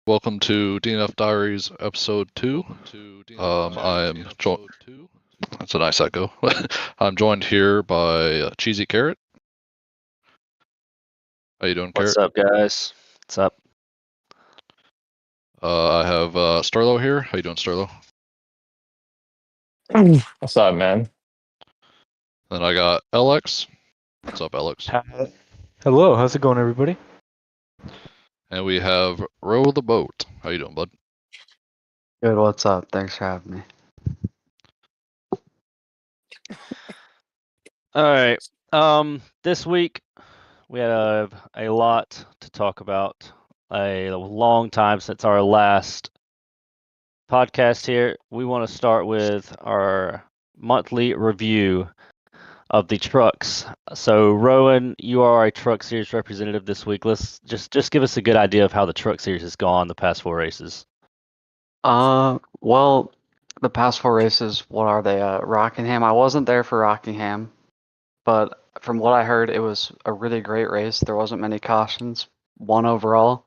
Welcome to DNF Diaries Ep.2. I'm joined. That's a nice echo. I'm joined here by Cheesy Carrot. How you doing, Carrot? What's up, guys? What's up? I have Starlo here. How you doing, Starlo? What's up, man? Then I got LX. What's up, LX? Hello, how's it going, everybody? And we have Row the Boat. How you doing, bud? Good, what's up? Thanks for having me. All right. This week we had a lot to talk about. A long time since our last podcast here. We want to start with our monthly review of the trucks. So, Rowan, you are a Truck Series representative this week. Let's just give us a good idea of how the Truck Series has gone the past 4 races. Well, the past 4 races, what are they? Rockingham. I wasn't there for Rockingham, but from what I heard, it was a really great race. There wasn't many cautions, 1 overall.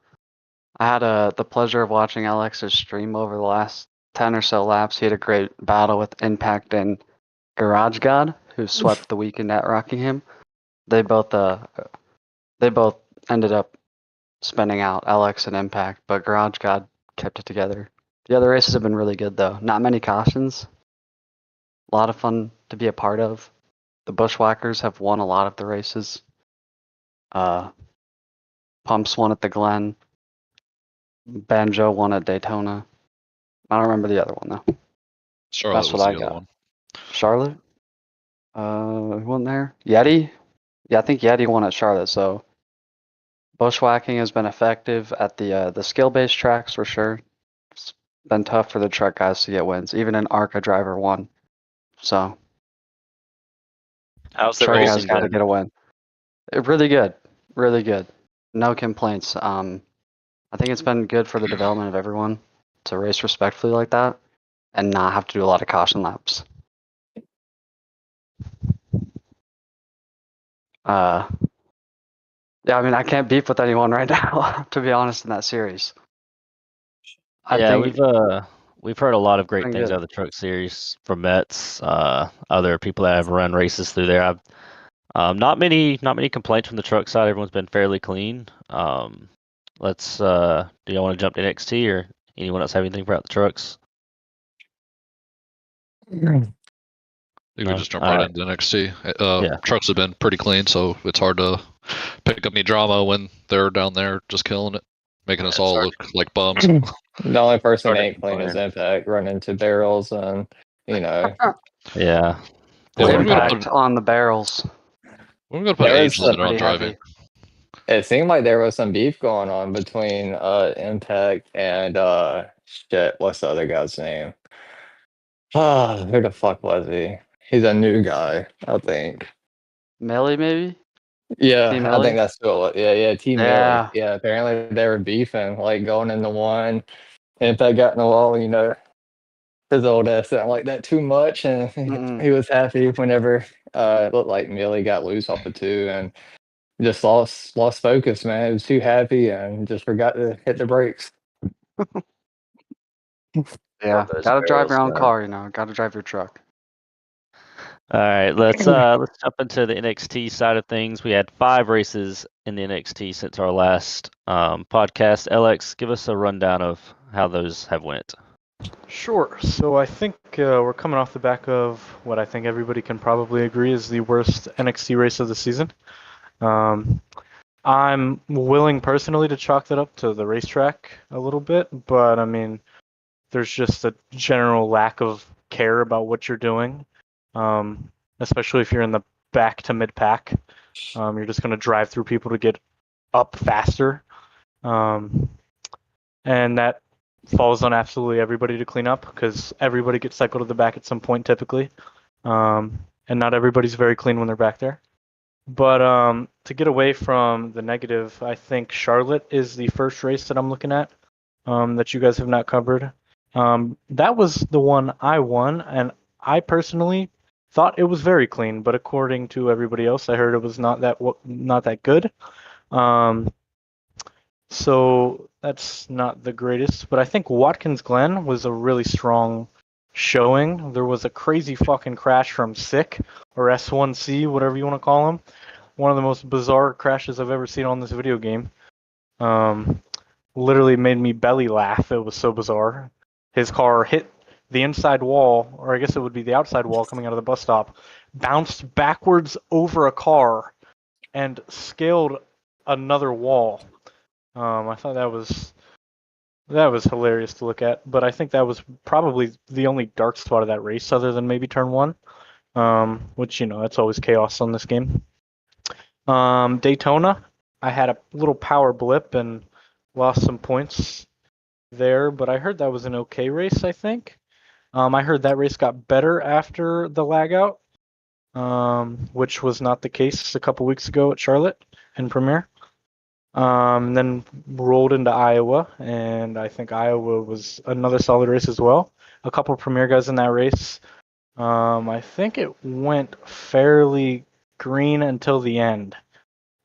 I had the pleasure of watching Alex's stream over the last 10 or so laps. He had a great battle with Impact and Garage God, who swept the weekend at Rockingham. They both ended up spinning out, Alex and Impact, but Garage God kept it together. The other races have been really good, though. Not many cautions. A lot of fun to be a part of. The Bushwhackers have won a lot of the races. Pumps won at the Glen. Banjo won at Daytona. I don't remember the other one, though. Charlotte That's was what the I other got. one. Charlotte? Who won there? Yeti? Yeah, I think Yeti won at Charlotte, so bushwhacking has been effective at the skill-based tracks for sure. It's been tough for the truck guys to get wins. Even an ARCA driver won. So How's the truck guys racing got to been? get a win. Really good. Really good. No complaints. I think it's been good for the development of everyone to race respectfully like that and not have to do a lot of caution laps. Yeah, I mean, I can't beef with anyone right now, to be honest, in that series. Yeah, we've heard a lot of great been things good. out of the Truck Series from Mets, other people that have run races through there. Not many complaints from the truck side. Everyone's been fairly clean. Let's do y'all want to jump to NXT or anyone else have anything about the trucks? I think we No? just jump All right right. into NXT. Yeah. Trucks have been pretty clean, so it's hard to pick up any drama when they're down there just killing it, making us It's all hard look like bums. The only person Hard to that ain't clean is complain. Impact, running into barrels and, Yeah. Yeah, Poor when are we gonna Impact put on the barrels. when are we gonna put There age was limit on Pretty driving? heavy. it seemed like there was some beef going on between Impact and shit, what's the other guy's name? Who the fuck was he? He's a new guy, I think. Millie, maybe? Yeah, Team I Millie? think that's who it was. Yeah, Team Millie. Yeah. Yeah, apparently they were beefing, like going into one. Impact got in the wall, his old ass didn't like that too much, and Mm-mm. he was happy whenever it looked like Millie got loose off the 2 and just lost focus, man. He was too happy and just forgot to hit the brakes. Yeah. those Gotta drive barrels, your own man. car, Gotta drive your truck. All right, let's jump into the NXT side of things. We had 5 races in the NXT since our last podcast. LX, give us a rundown of how those have went. Sure. So I think we're coming off the back of what I think everybody can probably agree is the worst NXT race of the season. I'm willing personally to chalk that up to the racetrack a little bit, but I mean, there's just a general lack of care about what you're doing, especially if you're in the back to mid pack. You're just going to drive through people to get up faster. And that falls on absolutely everybody to clean up because everybody gets cycled to the back at some point typically. And not everybody's very clean when they're back there. But to get away from the negative, I think Charlotte is the first race that I'm looking at that you guys have not covered. That was the one I won, and I personally thought it was very clean, but according to everybody else, I heard it was not that good. So That's not the greatest, but I think Watkins Glen was a really strong showing. There was a crazy fucking crash from Sick or S1C, whatever you want to call him. One of the most bizarre crashes I've ever seen on this video game. Literally made me belly laugh. It was so bizarre. His car hit the inside wall, or I guess it would be the outside wall coming out of the bus stop, bounced backwards over a car, and scaled another wall. I thought that was hilarious to look at, but I think that was probably the only dark spot of that race, other than maybe turn one, which that's always chaos on this game. Daytona, I had a little power blip and lost some points there, but I heard that was an okay race. I think. I heard that race got better after the lag out, which was not the case a couple weeks ago at Charlotte in Premiere. Then rolled into Iowa, and I think Iowa was another solid race as well. A couple of Premier guys in that race. I think it went fairly green until the end,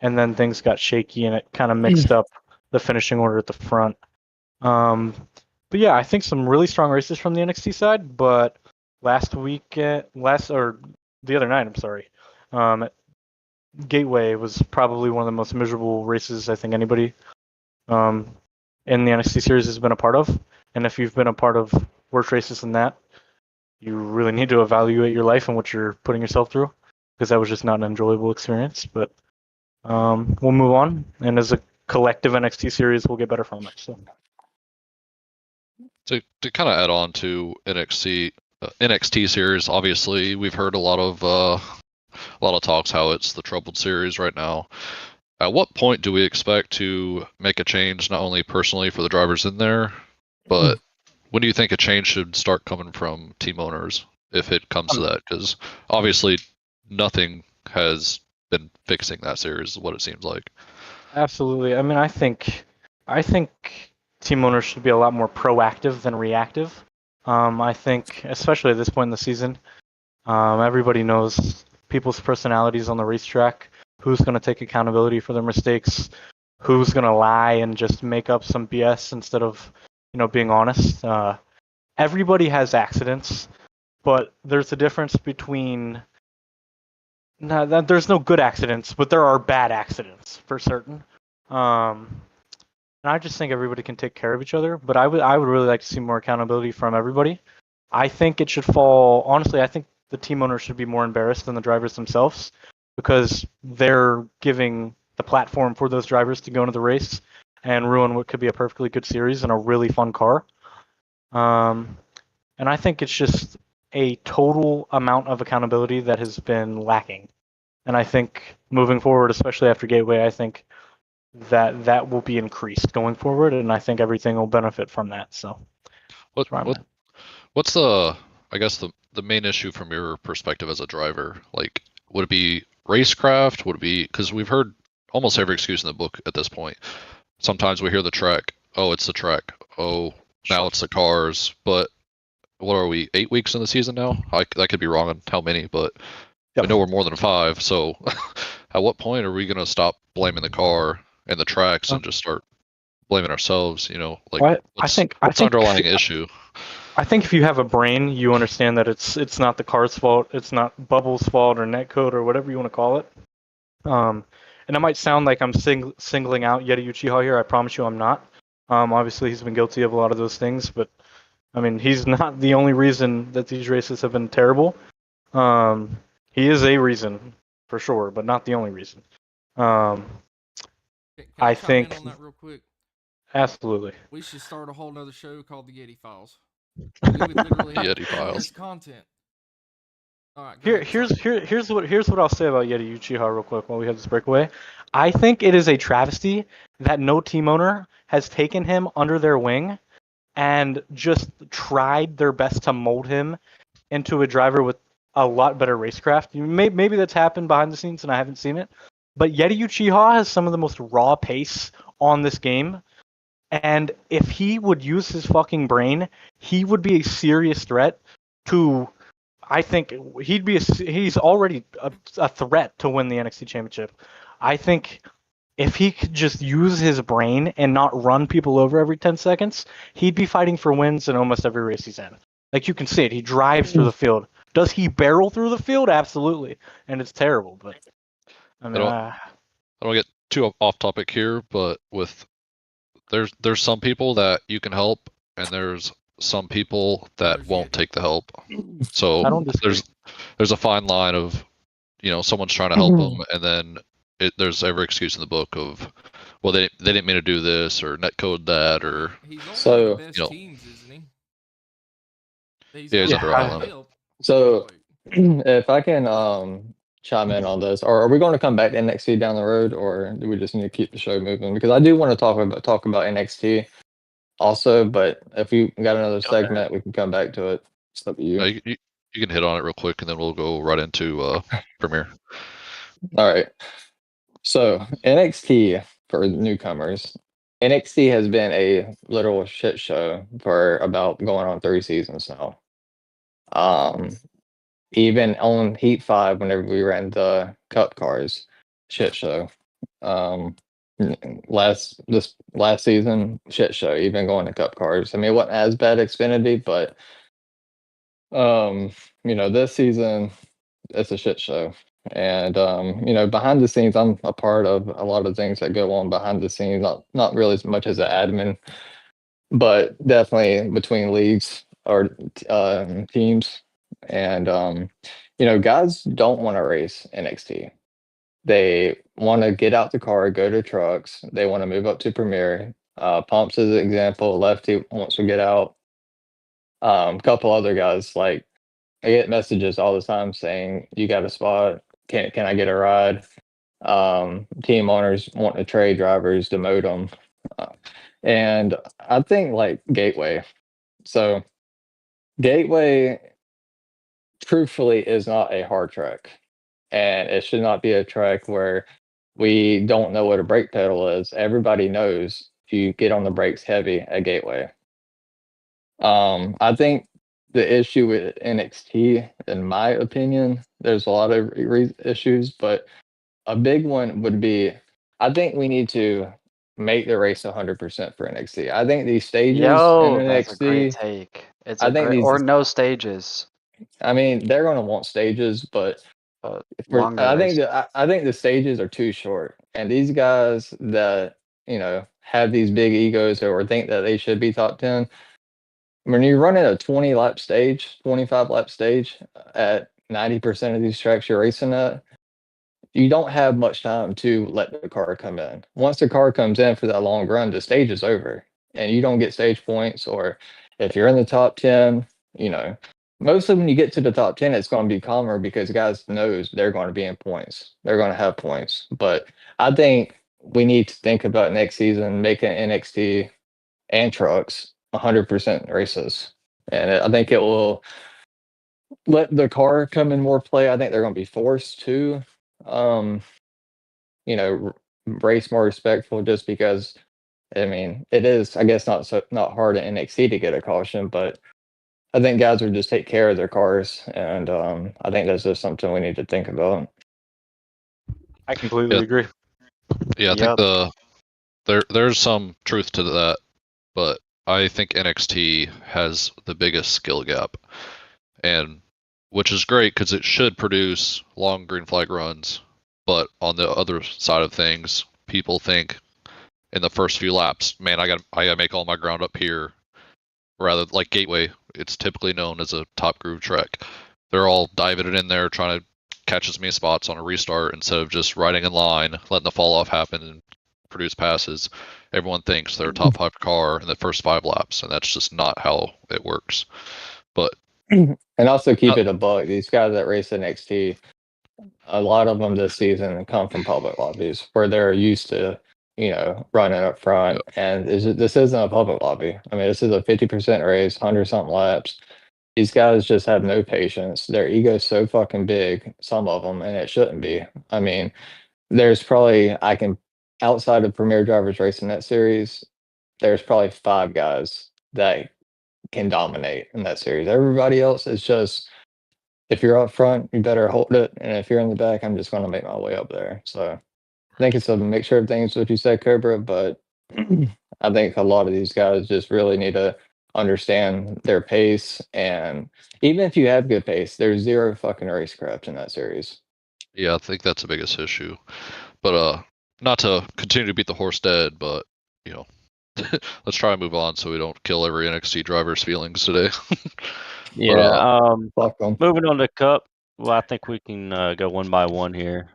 and then things got shaky, and it kind of mixed up the finishing order at the front. But yeah, I think some really strong races from the NXT side. But the other night, I'm sorry, Gateway was probably one of the most miserable races I think anybody in the NXT series has been a part of. And if you've been a part of worse races than that, you really need to evaluate your life and what you're putting yourself through, because that was just not an enjoyable experience. But we'll move on, and as a collective NXT series, we'll get better from it. So To kind of add on to NXT series, obviously we've heard a lot of talks how it's the troubled series right now. At what point do we expect to make a change, not only personally for the drivers in there, but when do you think a change should start coming from team owners, if it comes to that? Because obviously nothing has been fixing that series, is what it seems like. absolutely. I mean, I think team owners should be a lot more proactive than reactive. I think, especially at this point in the season, everybody knows people's personalities on the racetrack, who's going to take accountability for their mistakes, who's going to lie and just make up some BS instead of, being honest. Everybody has accidents, but there's a difference between. There's no good accidents, but there are bad accidents for certain. And I just think everybody can take care of each other. But I would really like to see more accountability from everybody. I think it should fall. Honestly, I think the team owners should be more embarrassed than the drivers themselves, because they're giving the platform for those drivers to go into the race and ruin what could be a perfectly good series and a really fun car. And I think it's just a total amount of accountability that has been lacking. And I think moving forward, especially after Gateway, I think that will be increased going forward, and I think everything will benefit from that. So, what's the main issue from your perspective as a driver? Like, would it be racecraft? Would it be, because we've heard almost every excuse in the book at this point. Sometimes we hear the track. Oh, it's the track. Oh, now it's the cars. But what are we, 8 weeks in the season now? I could be wrong on how many, but we know we're more than 5. So at what point are we going to stop blaming the car and the tracks and just start blaming ourselves? What's the underlying issue? I think if you have a brain, you understand that it's not the car's fault, it's not Bubble's fault or netcode or whatever you want to call it. And it might sound like I'm singling out Yeti Uchiha here. I promise you I'm not. Obviously, he's been guilty of a lot of those things, but I mean, he's not the only reason that these races have been terrible. He is a reason, for sure, but not the only reason. Can I think chime in on that real quick? Absolutely. We should start a whole nother show called the Yeti Files. We would literally have Yeti Files. this content. All right. Here's what I'll say about Yeti Uchiha real quick while we have this breakaway. I think it is a travesty that no team owner has taken him under their wing and just tried their best to mold him into a driver with a lot better racecraft. Maybe that's happened behind the scenes and I haven't seen it, but Yeti Uchiha has some of the most raw pace on this game. And if he would use his fucking brain, he would be a serious threat to. I think he's already a threat to win the NXT Championship. I think if he could just use his brain and not run people over every 10 seconds, he'd be fighting for wins in almost every race he's in. Like you can see it, he drives through the field. Does he barrel through the field? Absolutely, and it's terrible. But I mean, I don't get too off topic here, but there's some people that you can help, and there's some people that Others won't yet. take the help. I So don't disagree. there's a fine line of, someone's trying to help them, and then there's every excuse in the book of, well, they didn't mean to do this or netcode that or He's on So, one of the best you know. teams, isn't he? Yeah, he's got under a lot of Island. help. so Like, if I can chime in on this, or are we going to come back to NXT down the road, or do we just need to keep the show moving? Because I do want to talk about NXT also, but if we got another segment, we can come back to it. It's up to you. No, you can hit on it real quick, and then we'll go right into Premiere. All right. So NXT for newcomers. NXT has been a literal shit show for about going on 3 seasons now. Even on Heat 5, whenever we ran the Cup cars, shit show. Last season, shit show. Even going to Cup cars. I mean, it wasn't as bad Xfinity, but this season it's a shit show. And behind the scenes, I'm a part of a lot of things that go on behind the scenes. Not really as much as an admin, but definitely between leagues or teams. And guys don't want to race NXT. They want to get out the car, go to trucks. They want to move up to Premier. Pumps as an example. Lefty wants to get out. A couple other guys like I get messages all the time saying, "You got a spot? Can I get a ride?" Team owners want to trade drivers, demote them, and I think like Gateway. So Gateway, truthfully, is not a hard track, and it should not be a track where we don't know what a brake pedal is. Everybody knows you get on the brakes heavy at Gateway. I think the issue with NXT, in my opinion, there's a lot of issues, but a big one would be I think we need to make the race 100% for NXT. I think these stages in Yo, that's a great NXT, take. It's I a think great, these, or no stages, I mean, they're going to want stages, but but longer I think the stages are too short, and these guys that have these big egos or think that they should be top 10. When you're running a 20-lap stage, 25-lap stage at 90% of these tracks you're racing at, you don't have much time to let the car come in. Once the car comes in for that long run, the stage is over and you don't get stage points. Or if you're in the top 10, mostly when you get to the top 10, it's going to be calmer because guys knows they're going to be in points. They're going to have points. But I think we need to think about next season making NXT and trucks 100% races. And I think it will let the car come in more play. I think they're going to be forced to um, race more respectful just because I mean it is I guess not hard at NXT to get a caution, but I think guys would just take care of their cars, and I think that's just something we need to think about. I completely Yeah. agree. Yeah, I Yep. think there's some truth to that, but I think NXT has the biggest skill gap, and which is great because it should produce long green flag runs. But on the other side of things, people think in the first few laps, man, I gotta make all my ground up here. Rather like Gateway, it's typically known as a top groove track. They're all diving it in there, trying to catch as many spots on a restart instead of just riding in line, letting the fall off happen and produce passes. Everyone thinks they're a top 5 car in the first 5 laps, and that's just not how it works. But And also keep it a buck. These guys that race NXT, a lot of them this season come from public lobbies where they're used to, running up front. And this isn't a public lobby. I mean, this is a 50% race, 100 something laps. These guys just have no patience. Their ego's so fucking big, some of them, and it shouldn't be. I mean, there's probably, outside of Premier Drivers racing that series, there's probably 5 guys that can dominate in that series. Everybody else is just, if you're up front, you better hold it. And if you're in the back, I'm just going to make my way up there. So think it's a mixture of things, what you said, Cobra, but I think a lot of these guys just really need to understand their pace. And even if you have good pace, there's zero fucking racecraft in that series. Yeah, I think that's the biggest issue. But not to continue to beat the horse dead, but you know, let's try and move on so we don't kill every NXT driver's feelings today. Yeah. Fuck them. Moving on to Cup. Well, I think we can go one by one here.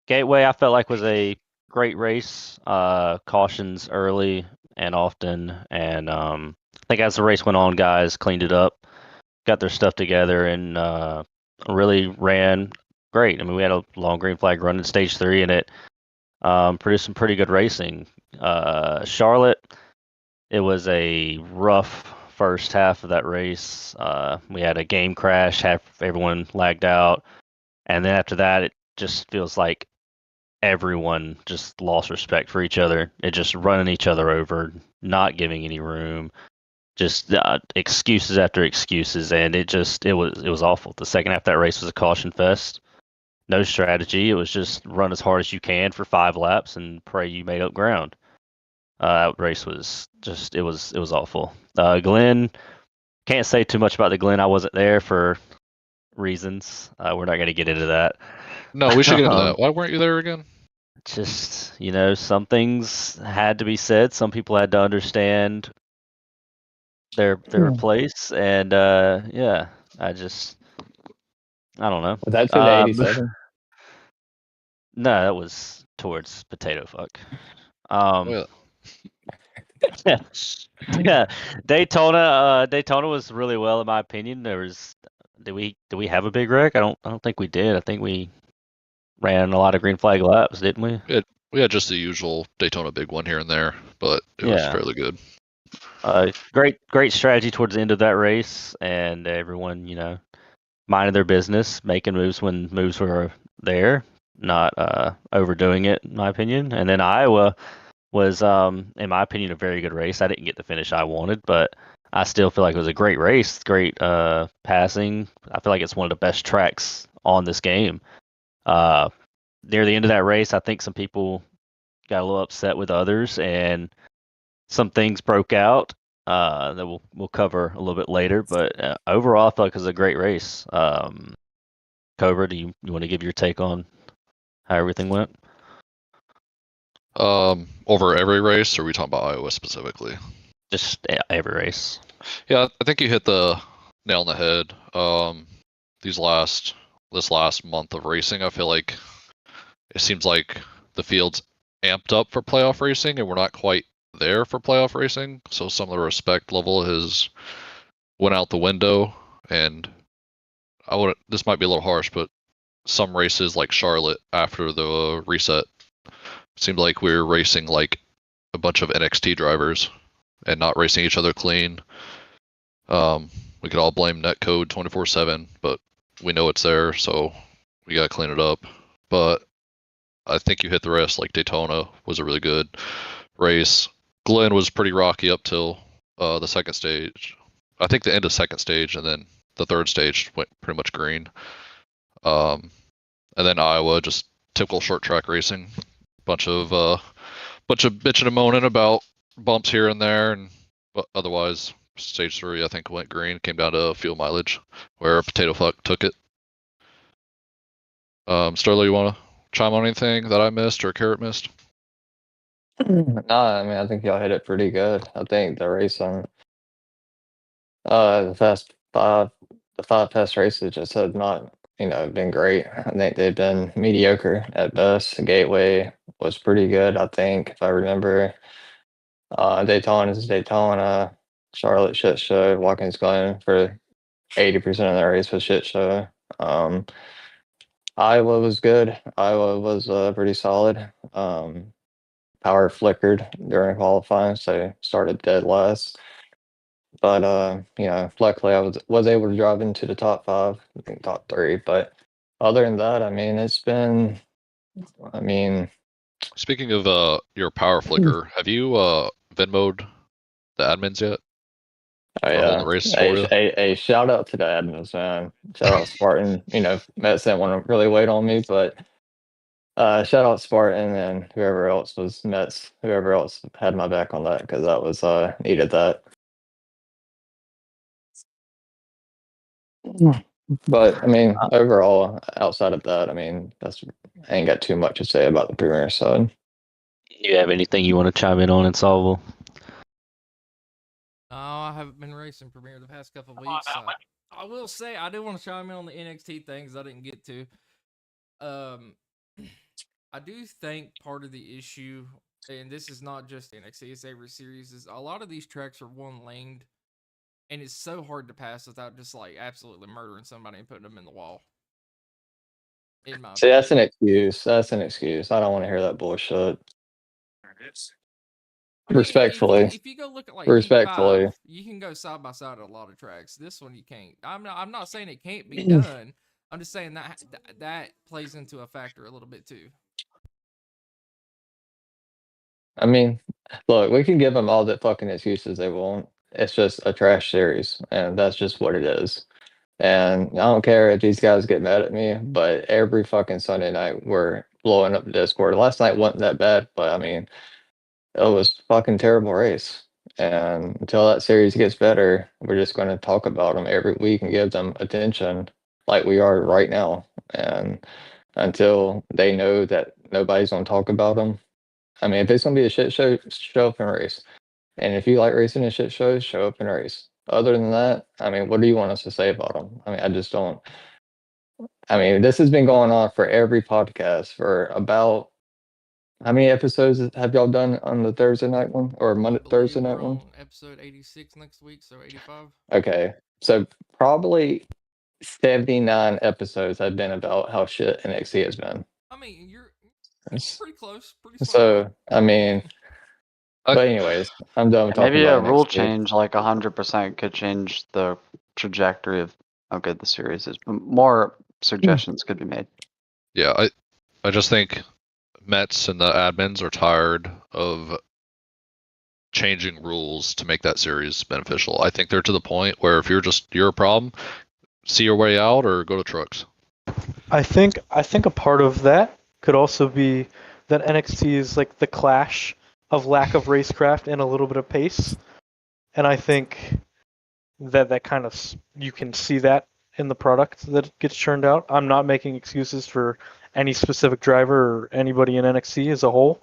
Gateway, I felt like was a great race. Cautions early and often, and I think as the race went on, guys cleaned it up, got their stuff together, and really ran great. I mean, we had a long green flag run in stage 3, and it produced some pretty good racing. Charlotte, it was a rough first half of that race. We had a game crash, half everyone lagged out, and then after that, it just feels like everyone just lost respect for each other. It just running each other over, not giving any room, just excuses after excuses, and it was awful. The second half of that race was a caution fest. No strategy. It was just run as hard as you can for 5 laps and pray you made up ground. That race was just it was awful. Glenn, can't say too much about the Glenn. I wasn't there for reasons. We're not going to get into that. No, we should get into that. Why weren't you there again? Just some things had to be said. Some people had to understand their place, and yeah, I don't know. Was that to the 87? No, that was towards Potato Fuck. Well, Yeah, yeah. Daytona was really well in my opinion. Did we have a big wreck? I don't think we did. I think we ran a lot of green flag laps, didn't we? we had just the usual Daytona big one here and there, but it was fairly good. Great strategy towards the end of that race, and everyone, minding their business, making moves when moves were there, not overdoing it, in my opinion. And then Iowa was, in my opinion, a very good race. I didn't get the finish I wanted, but I still feel like it was a great race, great passing. I feel like it's one of the best tracks on this game. Near the end of that race, I think some people got a little upset with others, and some things broke out that we'll cover a little bit later. But overall, I felt like it was a great race. Cobra, do you want to give your take on how everything went? Over every race, or are we talking about Iowa specifically? Just every race. Yeah, I think you hit the nail on the head. This last month of racing, I feel like it seems like the field's amped up for playoff racing, and we're not quite there for playoff racing. So some of the respect level has went out the window, and this might be a little harsh, but some races like Charlotte after the reset seemed like we were racing like a bunch of NXT drivers and not racing each other clean. We could all blame netcode 24/7, but we know it's there, so we gotta clean it up. But I think you hit the rest. Like Daytona was a really good race. Glen was pretty rocky up till the second stage. I think the end of second stage, and then the third stage went pretty much green. And then Iowa, just typical short track racing. Bunch of bitching and moaning about bumps here and there, but otherwise stage 3 I think went green. Came down to fuel mileage, where Potato Fuck took it. Sterling, you want to chime on anything that I missed or Carrot missed? No, I mean, I think y'all hit it pretty good. I think the race on the five past races just have not, been great. I think they've been mediocre at best. Gateway was pretty good, I think, if I remember. Daytona is Daytona. Charlotte shit show. Watkins Glen for 80% of the race was shit show. Iowa was good. Iowa was pretty solid. Power flickered during qualifying, so started dead last. But luckily I was able to drive into the top 5, I think top 3. But other than that, I mean, it's been, I mean, Speaking of your power flicker, have you Venmo'd the admins yet? oh For holding yeah, the races for you? a shout out to the admins, man. Shout out Spartan. Matt didn't want to really wait on me, but Shout out Spartan and whoever else was Mets, whoever else had my back on that because that was needed that. But I mean, overall, outside of that, I mean, I ain't got too much to say about the Premier side. You have anything you want to chime in on, Insolvable? Oh, I haven't been racing Premiere the past couple of weeks. I will say I do want to chime in on the NXT things I didn't get to. I do think part of the issue, and this is not just NXT, it's every series, is a lot of these tracks are one laned, and it's so hard to pass without just like absolutely murdering somebody and putting them in the wall. In my See, that's an opinion. excuse. That's an excuse. I don't want to hear that bullshit. I mean, Respectfully. if you go look at like Respectfully. Heat 5, you can go side by side at a lot of tracks. This one you can't. I'm not saying it can't be done. I'm just saying that plays into a factor a little bit too. I mean, look, we can give them all the fucking excuses they want. It's just a trash series, and that's just what it is. And I don't care if these guys get mad at me, but every fucking Sunday night we're blowing up the Discord. Last night wasn't that bad, but I mean, it was fucking terrible race. And until that series gets better, we're just going to talk about them every week and give them attention like we are right now. And until they know that nobody's going to talk about them, I mean, if it's going to be a shit show, show up and race. And if you like racing in shit shows, show up and race. Other than that, I mean, what do you want us to say about them? I mean, I just don't. I mean, this has been going on for every podcast for about how many episodes have y'all done on the Thursday night one or Monday Thursday night We're one? on episode 86 next week, so 85. Okay, so probably 79 episodes have been about how shit NXT has been. I mean, you're It's- pretty close, pretty spot So on. I mean, but anyways, I'm done talking Maybe a about rule NXT. change like 100% could change the trajectory of how good the series is. More suggestions could be made. Yeah, I just think Mets and the admins are tired of changing rules to make that series beneficial. I think they're to the point where if you're a problem, see your way out or go to trucks. I think a part of that could also be that NXT is like the clash of lack of racecraft and a little bit of pace, and I think that kind of you can see that in the product that gets churned out. I'm not making excuses for any specific driver or anybody in NXT as a whole.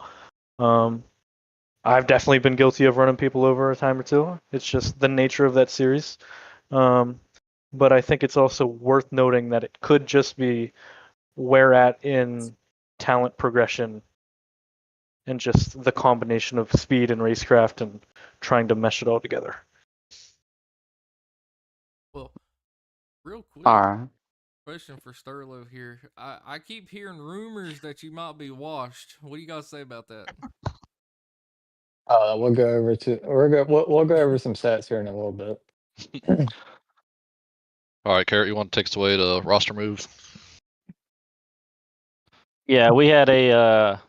I've definitely been guilty of running people over a time or two. It's just the nature of that series. But I think it's also worth noting that it could just be where at in talent progression and just the combination of speed and racecraft and trying to mesh it all together. Well, real quick, All right. question for Sterlo here. I keep hearing rumors that you might be washed. What do you guys say about that? We'll go over some stats here in a little bit. All right, Carrot, you want to take us away to roster moves? Yeah, we had a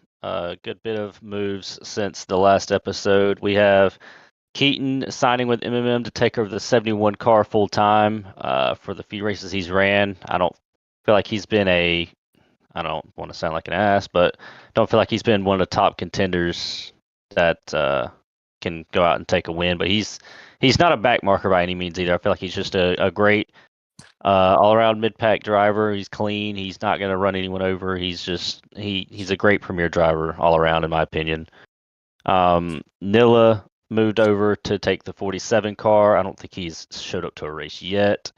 good bit of moves since the last episode. We have Keaton signing with MMM to take over the 71 car full time for the few races he's ran. I don't feel like he's been I don't want to sound like an ass, but don't feel like he's been one of the top contenders that can go out and take a win. But he's not a back marker by any means either. I feel like he's just a great all-around mid-pack driver. He's clean. He's not going to run anyone over. He's just he's a great premier driver all around, in my opinion. Nilla moved over to take the 47 car. I don't think he's showed up to a race yet.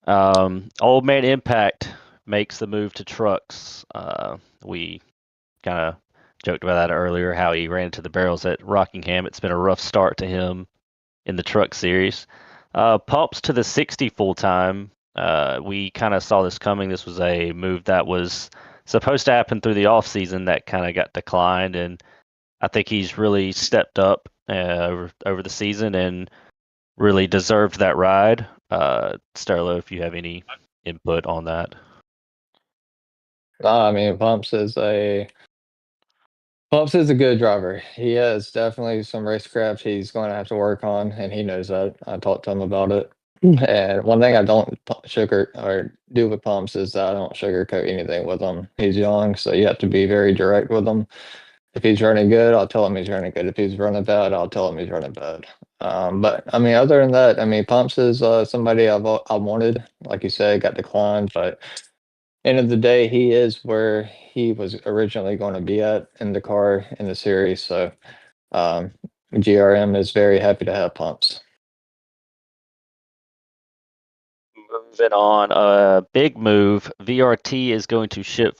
Old Man Impact makes the move to trucks. We kind of joked about that earlier, how he ran into the barrels at Rockingham. It's been a rough start to him in the truck series. Pumps to the 60 full time. We kind of saw this coming. This was a move that was supposed to happen through the off season that kind of got declined, and I think he's really stepped up over the season and really deserved that ride. Sterlo, if you have any input on that. I mean, Pumps is a good driver. He has definitely some racecraft he's going to have to work on, and he knows that. I talked to him about it. And one thing I don't sugar or do with pumps is that I don't sugarcoat anything with him. He's young, so you have to be very direct with him. If he's running good, I'll tell him he's running good. If he's running bad, I'll tell him he's running bad. But I mean, other than that, I mean, Pumps is somebody I wanted, like you said, got declined. But end of the day, he is where he was originally going to be at in the car in the series. So GRM is very happy to have Pumps. Moving on, big move. VRT is going to ship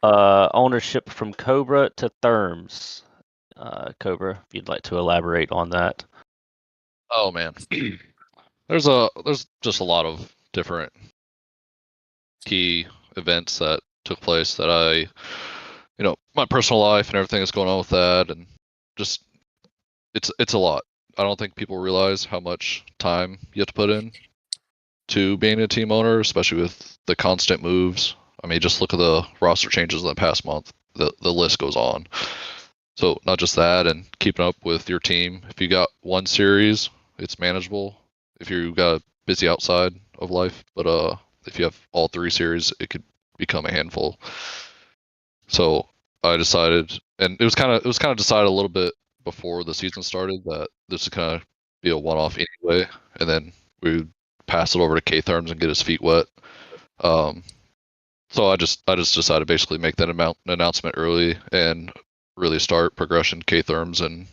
ownership from Cobra to Therms. Cobra, if you'd like to elaborate on that. Oh man, there's just a lot of different key events that took place that my personal life and everything that's going on with that, and just it's a lot. I don't think people realize how much time you have to put in to being a team owner, especially with the constant moves. I mean, just look at the roster changes in the past month. The list goes on. So not just that, and keeping up with your team. If you got one series, it's manageable. If you got busy outside of life, but if you have all three series, it could become a handful. So I decided, and it was kind of decided a little bit before the season started that this would kind of be a one-off anyway, and then we would pass it over to K Therms and get his feet wet. So I just decided to basically make that announcement early and really start progression K Therms and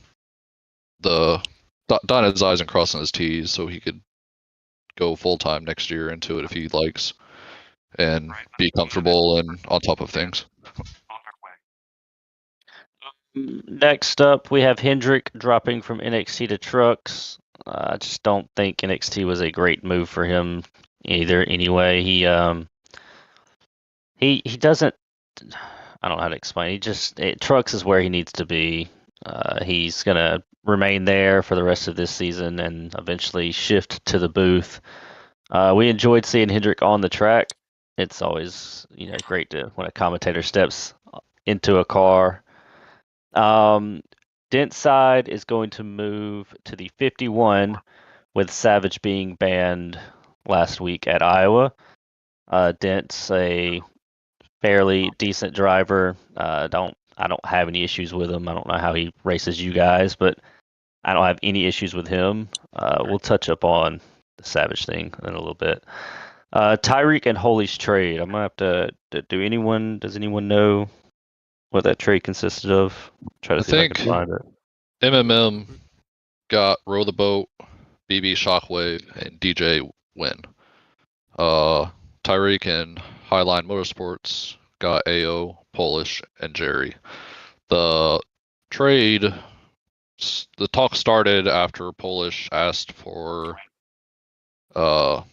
dotting his I's and crossing his T's so he could go full time next year into it if he likes and be comfortable and on top of things. Next up, we have Hendrick dropping from NXT to Trucks. I just don't think NXT was a great move for him either. Anyway, he doesn't. I don't know how to explain. Trucks is where he needs to be. He's gonna remain there for the rest of this season and eventually shift to the booth. We enjoyed seeing Hendrick on the track. It's always great to when a commentator steps into a car. Dent's side is going to move to the 51 with Savage being banned last week at Iowa. Dent's a fairly decent driver. I don't have any issues with him. I don't know how he races you guys, but I don't have any issues with him. We'll touch up on the Savage thing in a little bit. Tyreek and Holy's trade. I'm gonna have to. Does anyone know what that trade consisted of? Try to I see if I can think find it. MMM got Row the Boat, BB Shockwave, and DJ Win. Tyreek and Highline Motorsports got AO, Polish, and Jerry. The trade, the talk started after Polish asked for a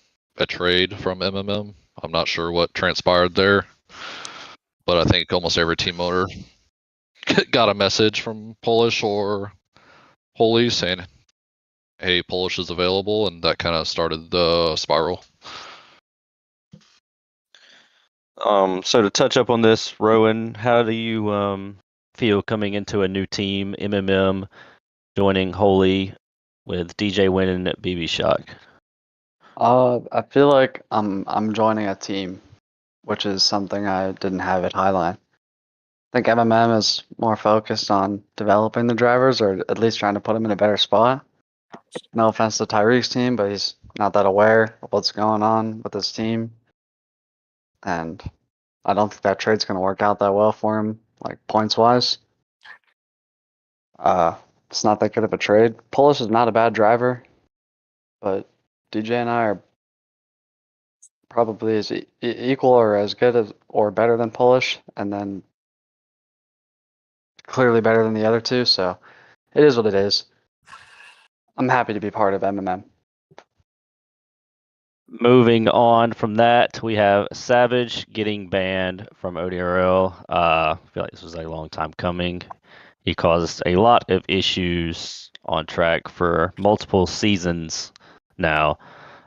trade from MMM. I'm not sure what transpired there, but I think almost every team owner got a message from Polish or Holy saying, hey, Polish is available, and that kind of started the spiral. So to touch up on this, Rowan, how do you feel coming into a new team, MMM, joining Holy with DJ winning at BB Shock? I feel like I'm joining a team, which is something I didn't have at Highline. I think MMM is more focused on developing the drivers, or at least trying to put them in a better spot. No offense to Tyreek's team, but he's not that aware of what's going on with his team, and I don't think that trade's going to work out that well for him, like points wise. It's not that good of a trade. Polish is not a bad driver, but DJ and I are probably as equal or as good as or better than Polish, and then clearly better than the other two. So it is what it is. I'm happy to be part of MMM. Moving on from that, we have Savage getting banned from ODRL. I feel like this was a long time coming. He caused a lot of issues on track for multiple seasons now.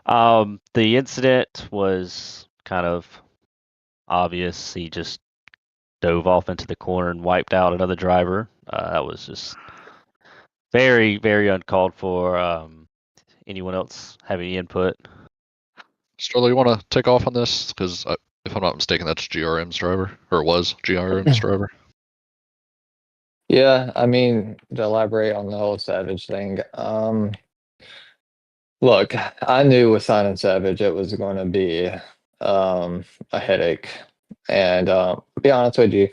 The incident was kind of obvious. He just dove off into the corner and wiped out another driver. That was just very, very uncalled for. anyone else have any input? Sterling, you want to take off on this? Because if I'm not mistaken, that's GRM's driver, or was GRM's driver. Yeah, I mean, to elaborate on the whole Savage thing, look, I knew with signing Savage it was going to be a headache. And to be honest with you,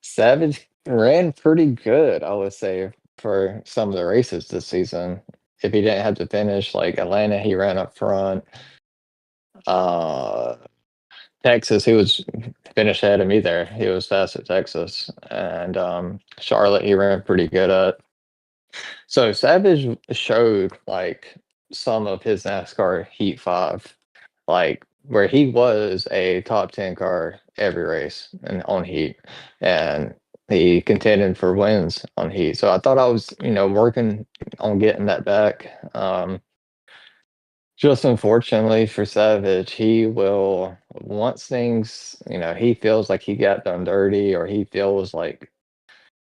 Savage ran pretty good, I would say, for some of the races this season. If he didn't have to finish, like Atlanta, he ran up front. Texas, he was finished ahead of me there. He was fast at Texas. And Charlotte, he ran pretty good at. So Savage showed like some of his NASCAR Heat 5, like where he was a top 10 car every race and on Heat. And he contended for wins on Heat. So I thought I was, working on getting that back. Just unfortunately for Savage, he will once things, he feels like he got done dirty, or he feels like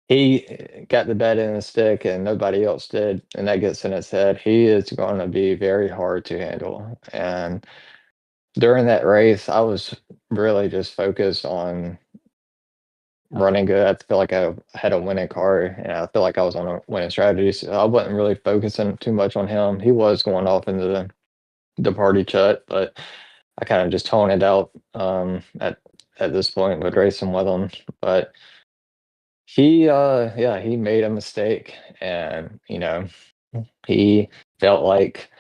he got the bat in the stick and nobody else did, and that gets in his head. He is going to be very hard to handle. And during that race, I was really just focused on running good. I feel like I had a winning car, and I feel like I was on a winning strategy. So I wasn't really focusing too much on him. He was going off into the party chat, but I kind of just toned it out at this point with racing with him. But he made a mistake, and he felt like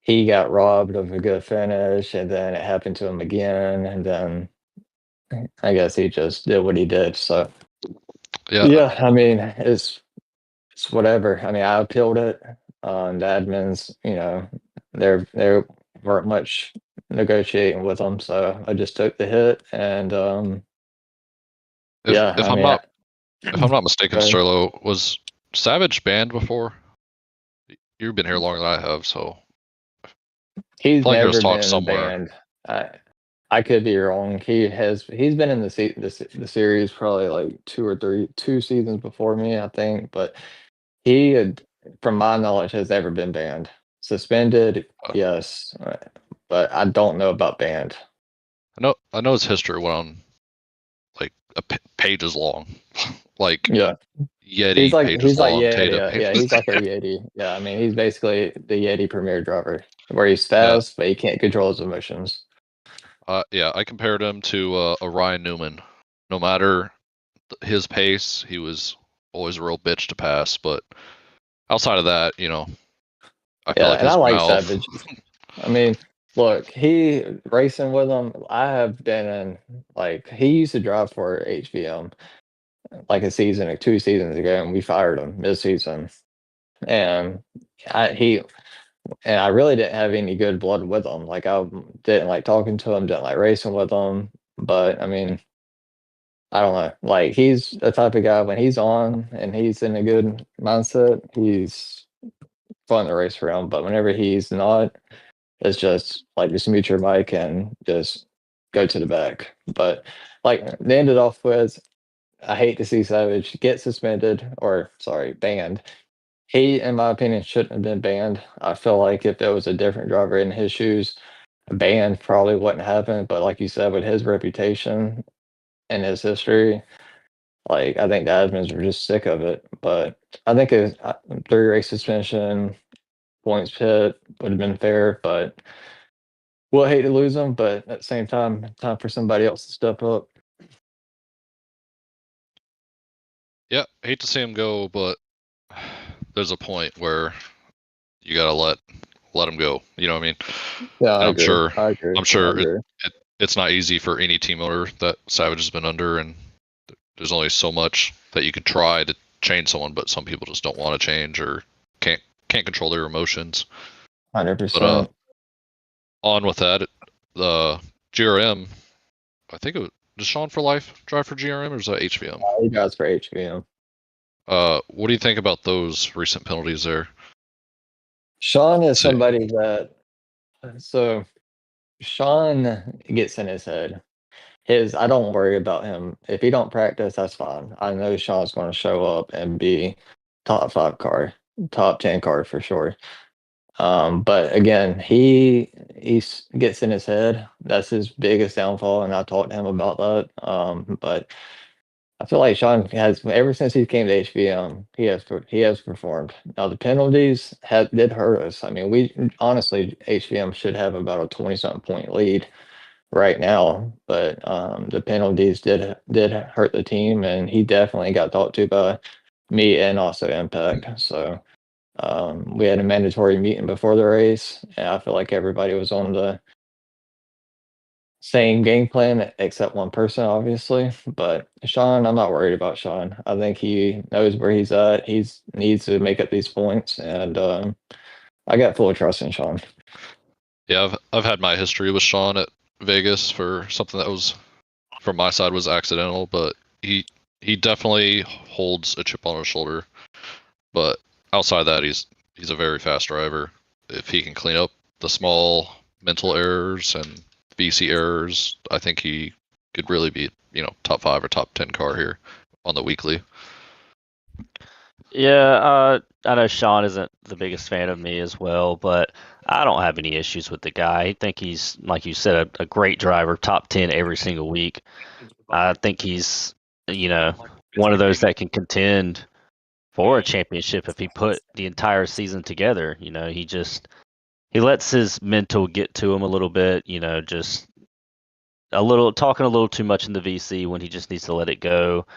he got robbed of a good finish, and then it happened to him again, and then I guess he just did what he did. So Yeah. I mean, it's whatever. I mean, I appealed it. The admins, they weren't much negotiating with them, so I just took the hit. And If yeah, if I I'm mean, not if I'm not mistaken, Go ahead. Sterlo, was Savage banned before? You've been here longer than I have, so He's like he was never talked been somewhere. banned. I could be wrong. He's been in the series probably like 2 seasons before me, I think. But he had, from my knowledge, has never been banned. Suspended, Uh, yes, but I don't know about banned. I know his history went on like pages long, like Yeah, Yeti pages long, Tata yeah. pages. He's like our Yeti. Yeah, I mean, he's basically the Yeti premier driver, where he's Yeah, fast, but he can't control his emotions. yeah. I compared him to a Ryan Newman. No matter his pace, he was always a real bitch to pass. But outside of that, I feel Yeah, like and I his like mouth. Savage. I mean, look, he racing with him. I have been in, like, he used to drive for HVM like a season or 2 seasons ago, and we fired him mid-season. And he and I really didn't have any good blood with him. Like, I didn't like talking to him, didn't like racing with him. But I mean, I don't know. Like, he's the type of guy when he's on and he's in a good mindset, he's fun to race around. But whenever he's not, it's just mute your mic and just go to the back. But like they ended off with, I hate to see Savage get suspended, or sorry, banned. He, in my opinion, shouldn't have been banned. I feel like if there was a different driver in his shoes, a ban probably wouldn't happen. But like you said, with his reputation and his history, like I think the admins were just sick of it. But I think a 3 race suspension, points pit would have been fair. But we'll hate to lose him, but at the same time for somebody else to step up. Yeah, hate to see him go, but there's a point where you gotta let him go. You know what I mean? Yeah, And I agree. I agree. I'm I sure agree. it's not easy for any team owner that Savage has been under, and there's only so much that you can try to change someone, but some people just don't want to change or can't control their emotions. 100%. But on with that, the GRM, I think it was, does Sean for Life drive for GRM, or is that HVM? He drives for HVM. What do you think about those recent penalties there? Sean is So, somebody that, so Sean gets in his head. I don't worry about him. If he don't practice, that's fine. I know Sean's going to show up and be top 5 car, top 10 car for sure. But again, he gets in his head. That's his biggest downfall, and I talked to him about that. But I feel like Sean has, ever since he came to HBM, he has performed. Now the penalties did hurt us. I mean, we honestly, HBM should have about a 20-something point lead right now, but the penalties did hurt the team, and he definitely got talked to by me and also Impact. So we had a mandatory meeting before the race, and I feel like everybody was on the same game plan except one person, obviously. But Sean, I'm not worried about Sean. I think he knows where he's at. He needs to make up these points, and I got full trust in Sean. Yeah, I've had my history with Sean at Vegas for something that was, from my side, was accidental, but he definitely holds a chip on his shoulder. But outside of that, he's a very fast driver. If he can clean up the small mental errors and VC errors, I think he could really be, top 5 or top 10 car here on the weekly. Yeah, I know Sean isn't the biggest fan of me as well, but I don't have any issues with the guy. I think he's, like you said, a great driver, top 10 every single week. I think he's, one of those that can contend for a championship if he put the entire season together. He lets his mental get to him a little bit, just talking a little too much in the VC when he just needs to let it go.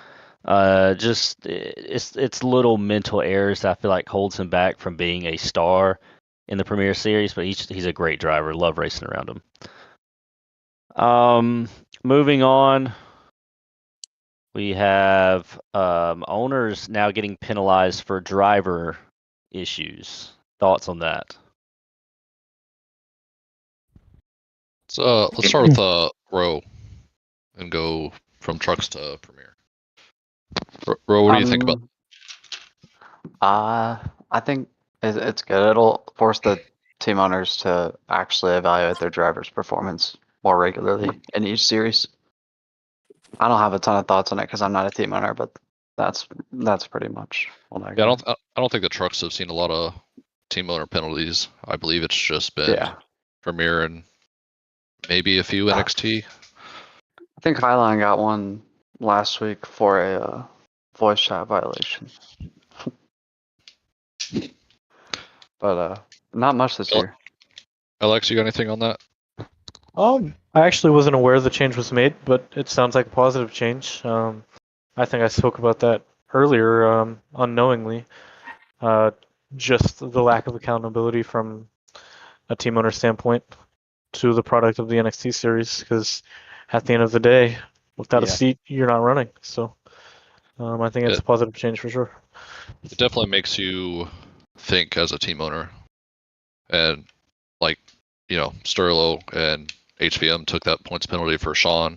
It's little mental errors that I feel like holds him back from being a star in the Premier Series, but he's a great driver. Love racing around him. Moving on, we have owners now getting penalized for driver issues. Thoughts on that? Let's start with Row and go from trucks to Premier. Row, what do you think about? I think it's good. It'll force the team owners to actually evaluate their drivers' performance more regularly in each series. I don't have a ton of thoughts on it because I'm not a team owner, but that's pretty much what I got. I don't think the trucks have seen a lot of team owner penalties. I believe it's just been Premier and maybe a few NXT. I think Highline got one last week for a voice chat violation. But not much this year. Alex, you got anything on that? I actually wasn't aware the change was made, but it sounds like a positive change. I think I spoke about that earlier, unknowingly. Just the lack of accountability from a team owner standpoint to the product of the NXT series, because at the end of the day, without a seat, you're not running. So I think it's a positive change for sure. It definitely makes you think as a team owner. And Sterlo and HVM took that points penalty for Sean.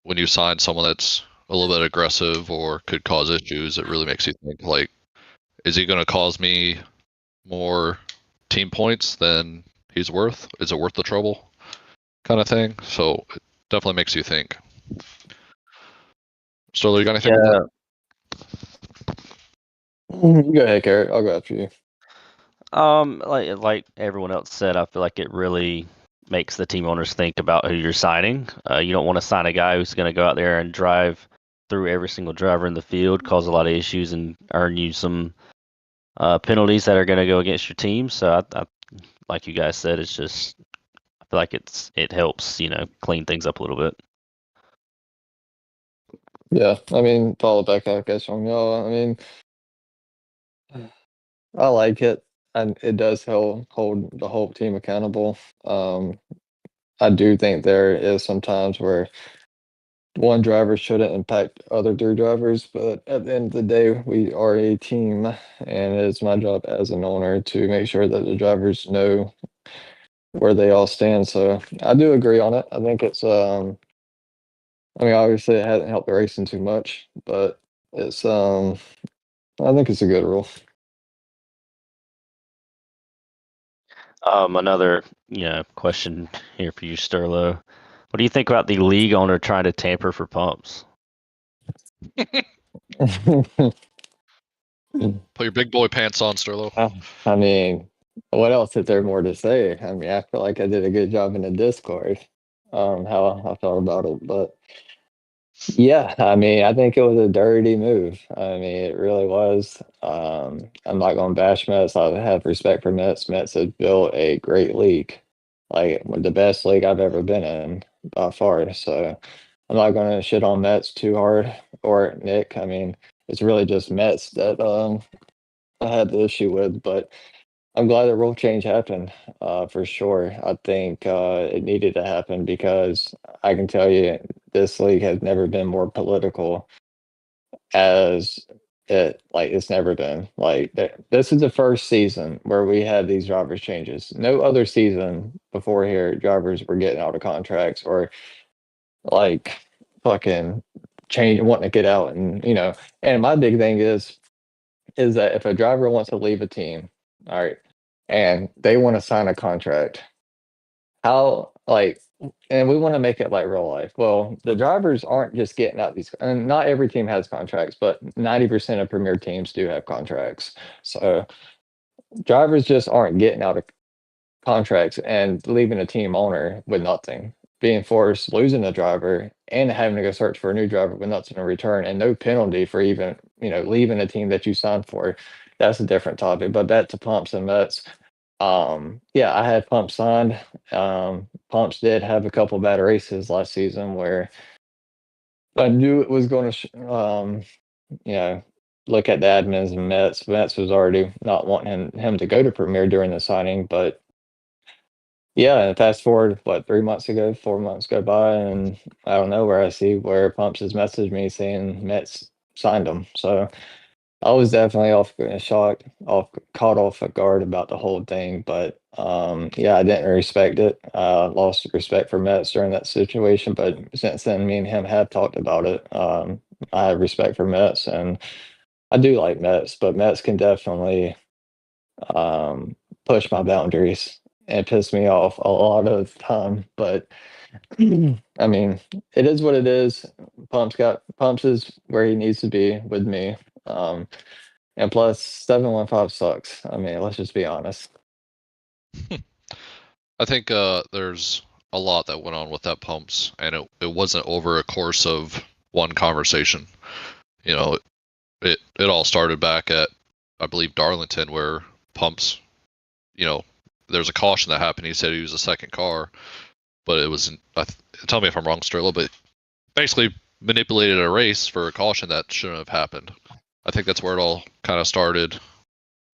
When you sign someone that's a little bit aggressive or could cause issues, it really makes you think, like, is he going to cause me more team points than he's worth? Is it worth the trouble? Kind of thing. So it definitely makes you think. Sterlo, you got anything on that? Go ahead, Garrett. I'll go after you. Like everyone else said, I feel like it really makes the team owners think about who you're signing. You don't want to sign a guy who's going to go out there and drive through every single driver in the field, cause a lot of issues, and earn you some penalties that are going to go against your team. So, I like you guys said, it's just, I feel like it helps, clean things up a little bit. Yeah, I mean, follow back, I guess, from y'all. I mean, I like it, and it does hold the whole team accountable. I do think there is some times where one driver shouldn't impact other 3 drivers, but at the end of the day, we are a team, and it's my job as an owner to make sure that the drivers know where they all stand. So I do agree on it. I think it's I mean, obviously it hasn't helped the racing too much, but it's I think it's a good rule. Another, question here for you, Sterlo. What do you think about the league owner trying to tamper for pumps? Put your big boy pants on, Sterlo. I mean, what else is there more to say? I mean, I feel like I did a good job in the Discord, how I felt about it. But yeah, I mean, I think it was a dirty move. I mean, it really was. I'm not going to bash Mets. I have respect for Mets. Mets have built a great league, like the best league I've ever been in by far. So I'm not going to shit on Mets too hard or Nick. I mean, it's really just Mets that I had the issue with, but I'm glad the rule change happened, for sure. I think it needed to happen because I can tell you this league has never been more political as it's never been. Like this is the first season where we had these drivers changes. No other season before here, drivers were getting out of contracts or like fucking change wanting to get out and and my big thing is that if a driver wants to leave a team, all right, and they want to sign a contract, how and we want to make it like real life. Well, the drivers aren't just getting out these, and not every team has contracts, but 90% of premier teams do have contracts. So drivers just aren't getting out of contracts and leaving a team owner with nothing, being forced, losing a driver, and having to go search for a new driver with nothing in return and no penalty for even, leaving a team that you signed for. That's a different topic. But back to Pumps and Mets. Yeah, I had Pumps signed. Pumps did have a couple bad races last season where I knew it was going to, you know, look at the admins and Mets. Mets was already not wanting him to go to Premier during the signing, but yeah, and fast forward, what, 3 months ago, 4 months go by, and I don't know where I see where Pumps has messaged me saying Mets signed him. So I was definitely shocked, caught off guard about the whole thing. But yeah, I didn't respect it. Lost respect for Mets during that situation. But since then, me and him have talked about it. I have respect for Mets, and I do like Mets, but Mets can definitely um, push my boundaries and piss me off a lot of the time. But I mean, it is what it is. Pumps is where he needs to be with me. Um, and plus 715 sucks. I mean, let's just be honest. I think there's a lot that went on with that Pumps, and it wasn't over a course of one conversation. You know, it all started back at, I believe, Darlington, where Pumps, there's a caution that happened. He said he was a second car, but it was, tell me if I'm wrong, Sterlo, but basically manipulated a race for a caution that shouldn't have happened. I think that's where it all kind of started,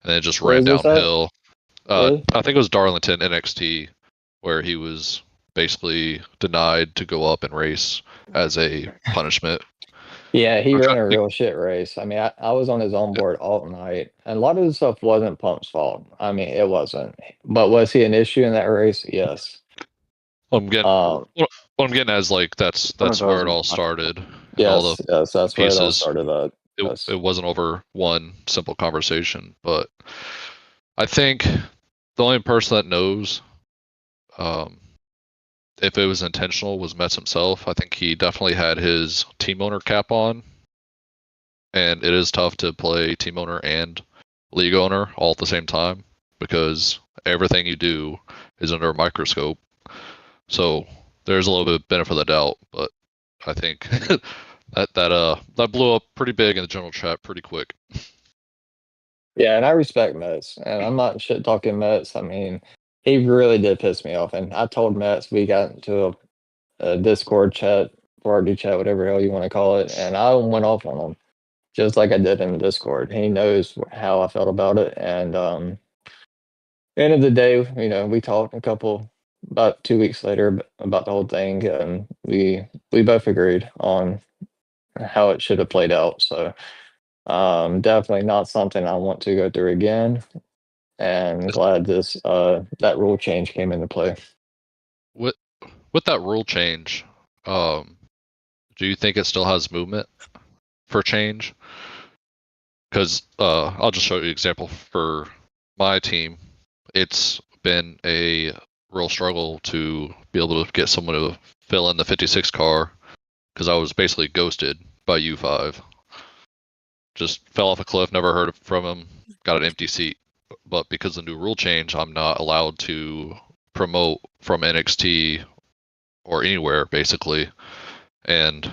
and it just Where ran is this at? downhill. Where? I think it was Darlington NXT, where he was basically denied to go up and race as a punishment. Yeah, he I'm ran trying to a think. real shit race. I mean, I was on his onboard all night, and a lot of the stuff wasn't Pump's fault. I mean, it wasn't. But was he an issue in that race? Yes. I'm getting. Um, What I'm getting as like that's One of where those it was all my started, and all the yes, that's where it all pieces. started at. It Yes. it wasn't over one simple conversation, but I think the only person that knows um, if it was intentional was Metz himself. I think he definitely had his team owner cap on, and it is tough to play team owner and league owner all at the same time because everything you do is under a microscope. So there's a little bit of benefit of the doubt, but I think that blew up pretty big in the general chat pretty quick. Yeah, and I respect Mets, and I'm not shit talking Mets. I mean, he really did piss me off, and I told Mets we got into a Discord chat, party chat, whatever hell you want to call it, and I went off on him just like I did in the Discord. He knows how I felt about it, and end of the day, we talked about 2 weeks later about the whole thing, and we both agreed on how it should have played out. So definitely not something I want to go through again. And glad that rule change came into play. With that rule change, do you think it still has movement for change? Because I'll just show you an example for my team. It's been a real struggle to be able to get someone to fill in the 56 car because I was basically ghosted by U5. Just fell off a cliff, never heard from him, got an empty seat. but because of the new rule change, I'm not allowed to promote from NXT or anywhere basically. And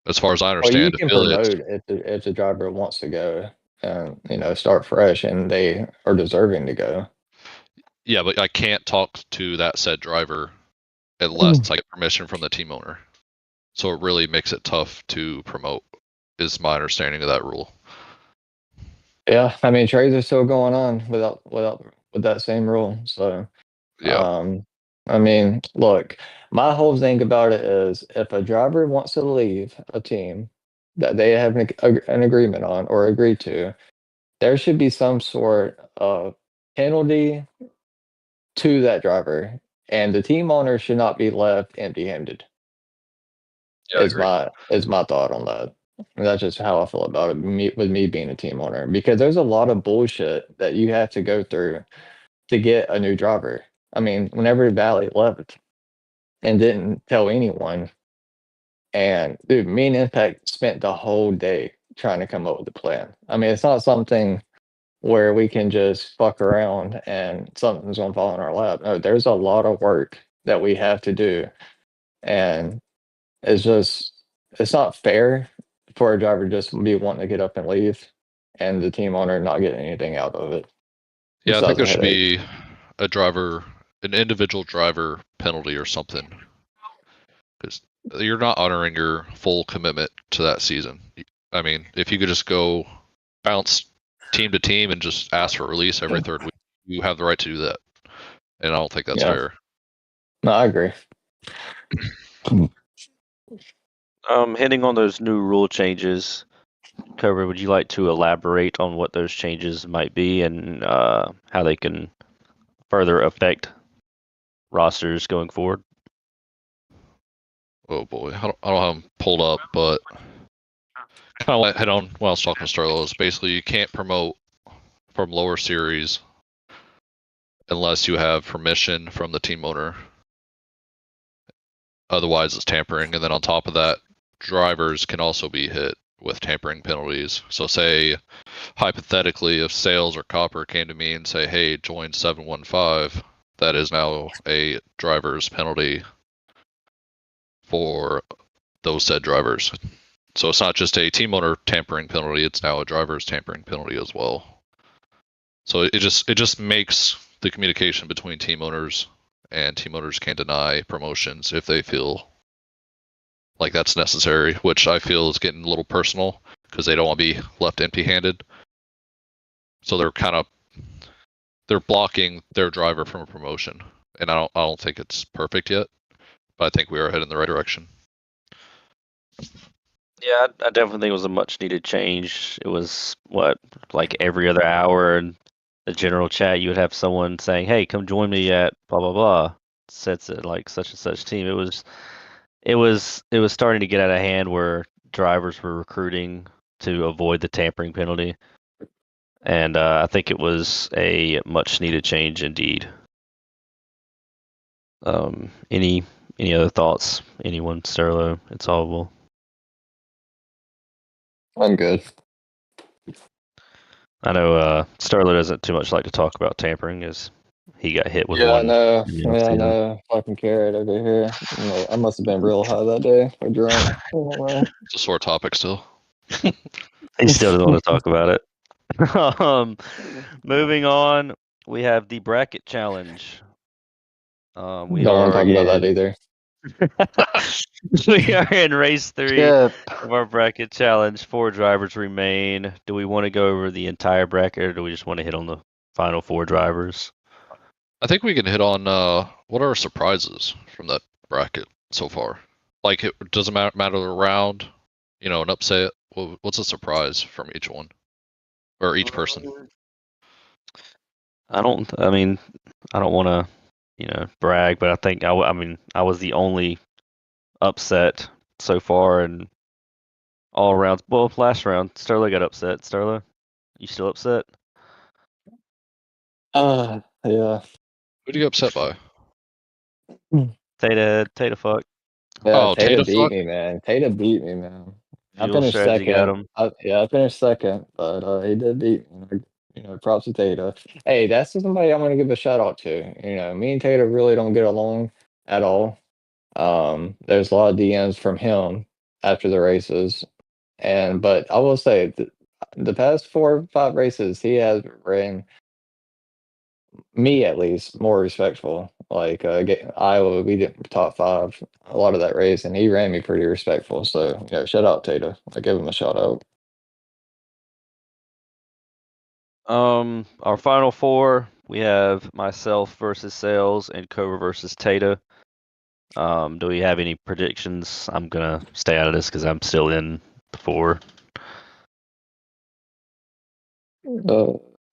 as far as I Well, you understand, can affiliates, promote if the driver wants to go and start fresh, and they are deserving to go. yeah, but I can't talk to that said driver unless I get permission from the team owner. So it really makes it tough to promote, is my understanding of that rule. Yeah, I mean trades are still going on with that same rule. So Yeah. I mean, look, my whole thing about it is if a driver wants to leave a team that they have an agreement on or agreed to, there should be some sort of penalty to that driver, and the team owner should not be left empty-handed. Yeah, I agree. Is my thought on that. And that's just how I feel about it. With me being a team owner, because there's a lot of bullshit that you have to go through to get a new driver. I mean, whenever Valley left and didn't tell anyone, and dude, me and Impact spent the whole day trying to come up with a plan. I mean, it's not something where we can just fuck around and something's gonna fall in our lap. No, there's a lot of work that we have to do, and it's not fair for a driver just to be wanting to get up and leave, and the team owner not getting anything out of it. Yeah, I think Besides a there should headache. be an individual driver penalty or something. Because you're not honoring your full commitment to that season. I mean, if you could just go bounce team to team and just ask for release every third week, you have the right to do that. And I don't think that's Yeah. fair. No, I agree. Hitting on those new rule changes, Cobra, would you like to elaborate on what those changes might be and how they can further affect rosters going forward? Oh boy, I don't have them pulled up, but kind of like hit on when I was talking to Starlo is basically you can't promote from lower series unless you have permission from the team owner. Otherwise, it's tampering. And then on top of that, drivers can also be hit with tampering penalties. So, say hypothetically, if Sales or Copper came to me and say, "Hey, join 715," that is now a driver's penalty for those said drivers. So it's not just a team owner tampering penalty; it's now a driver's tampering penalty as well. So it just makes the communication between team owners and team owners can't deny promotions if they feel like that's necessary, which I feel is getting a little personal because they don't want to be left empty-handed. So they're blocking their driver from a promotion, and I don't think it's perfect yet, but I think we are heading in the right direction. Yeah, I definitely think it was a much needed change. It was like every other hour in the general chat, you would have someone saying, "Hey, come join me at blah blah blah." Sets it like such and such team. It was starting to get out of hand where drivers were recruiting to avoid the tampering penalty, and I think it was a much needed change indeed. Any other thoughts? Anyone? Sterlo? It's solvable. I'm good. I know Sterlo doesn't too much like to talk about tampering, as he got hit with Yeah, I one. know. in the Yeah, I offseason. know. Fucking carrot over here. I must have been real high that day or drunk. I don't know. It's a sore topic still. He still doesn't want to talk about it. Moving on, we have the bracket challenge. We Don't want to are talk about that in either. we are in race 3 Skip. of our bracket challenge. 4 drivers remain. Do we want to go over the entire bracket, or do we just want to hit on the final 4 drivers? I think we can hit on what are our surprises from that bracket so far. Like, it doesn't matter the round, an upset. What's a surprise from each one or each person? I don't want to, brag, but I think I was the only upset so far and all rounds. Well, last round, Sterlo got upset. Sterlo, you still upset? Yeah. Who'd you get upset by? Tata fuck. Yeah, Oh, Tata Tata beat fuck. me, man. Tata beat me, man. I Dual finished strategy got second. him. I finished second, but he did beat me. Props to Tata. Hey, that's somebody I'm gonna give a shout out to. Me and Tata really don't get along at all. There's a lot of DMs from him after the races, but I will say the past 4 or 5 races he has ran me at least more respectful. Like Iowa, we did top 5 a lot of that race, and he ran me pretty respectful. So shout out Tata. I give him a shout out. Our final 4, we have myself versus Sales and Cobra versus Tata. Do we have any predictions? I'm gonna stay out of this because I'm still in the 4.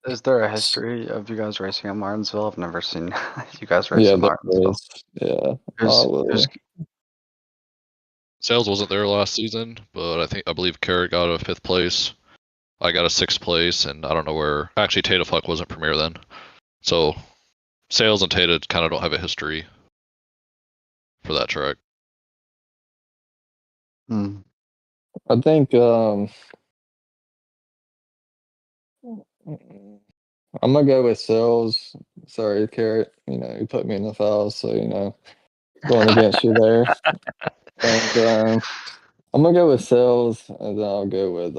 Is there a history of you guys racing at Martinsville? I've never seen you guys race Yeah, at there Martinsville. is. Yeah. Who's Sales wasn't there last season, but I believe Carrot got a 5th place. I got a 6th place, and I don't know where. Actually, Tata Fuck wasn't premier then, so Sales and Tata kind of don't have a history for that track. Hmm. I think I'm gonna go with Sales. Sorry, Carrot. You put me in the fouls, so going against you there. And I'm gonna go with Sales, and then I'll go with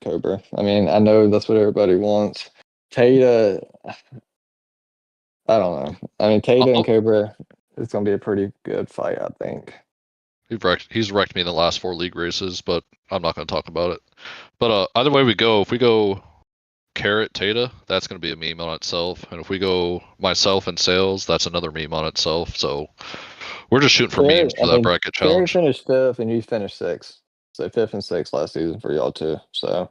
Cobra. I mean, I know that's what everybody wants. Tata, I don't know. I mean, Tata and Cobra, it's gonna be a pretty good fight, I think. He's wrecked me in the last 4 league races, but I'm not going to talk about it. But either way we go, if we go Carrot Tata, that's going to be a meme on itself, and if we go myself and Sales, that's another meme on itself. So we're just shooting for memes for that bracket Carrot challenge. finished 5th, and you finished 6th. So 5th and 6th last season for y'all too. So,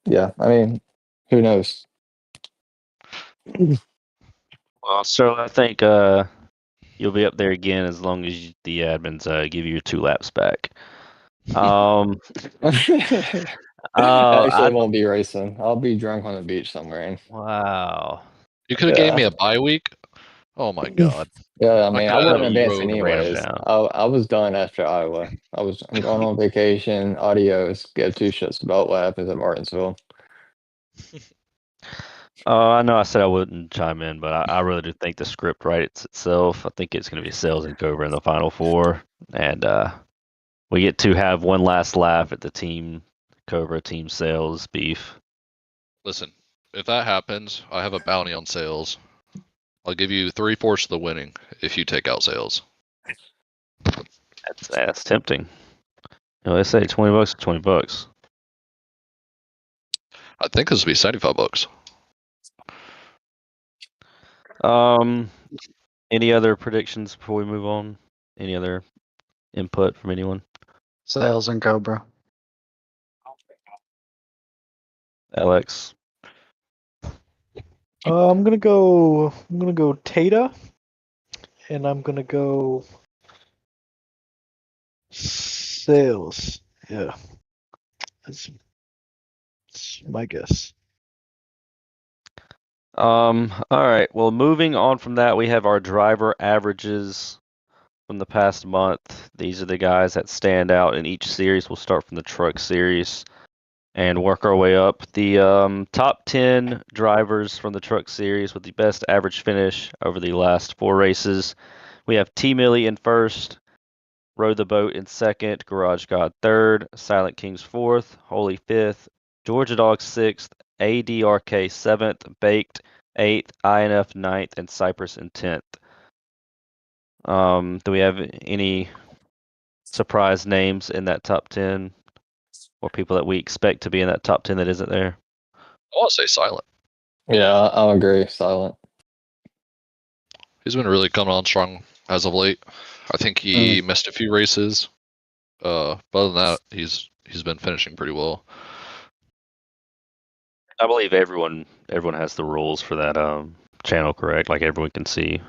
yeah. I mean, who knows? Well, so I think you'll be up there again as long as the admins give you your 2 laps back. Actually, I won't be racing. I'll be drunk on the beach somewhere. Wow. You could have gave me a bye week. Oh my god. Yeah, I mean, I wasn't advancing rode 'em anyways. down. I was done after Iowa. I'm going on vacation. Adios. Give 2 shits about what happens at Martinsville. I know I said I wouldn't chime in, but I really do think the script writes itself. I think it's going to be Sales and Cobra in the final 4, and we get to have one last laugh at the Team Cobra, Team Sales beef. Listen, if that happens, I have a bounty on Sales. I'll give you 3/4 of the winning if you take out Sales. That's tempting. They say $20 is $20. I think this will be $75. Any other predictions before we move on? Any other input from anyone? Sales and Cobra. Alex? I'm gonna go Tata, and I'm gonna go Sales. Yeah, that's my guess. All right. Well, moving on from that, we have our driver averages from the past month. These are the guys that stand out in each series. We'll start from the truck series and work our way up. The top 10 drivers from the truck series with the best average finish over the last 4 races. We have T. Millie in first, Row the Boat in second, Garage God third, Silent Kings fourth, Holy fifth, Georgia Dog sixth, ADRK seventh, Baked eighth, INF ninth, and Cypress in 10th. Do we have any surprise names in that top 10 or people that we expect to be in that top 10 that isn't there? I want to say Silent. Yeah, I'll agree. Silent. He's been really coming on strong as of late. I think he missed a few races. But other than that, he's been finishing pretty well. I believe everyone has the rules for that channel, correct? Like everyone can see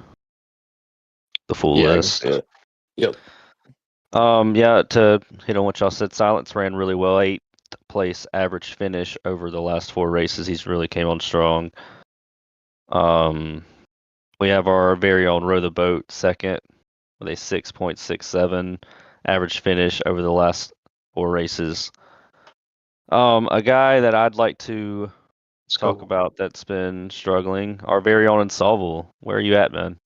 the full list. Yeah. Yep. Yeah, to hit on what y'all said, Silence ran really well. 8th place average finish over the last 4 races. He's really came on strong. We have our very own Row the Boat second with a 6.67 average finish over the last 4 races. A guy that I'd like to Let's talk go. about that's been struggling, our very own Insolvable. Where are you at, man?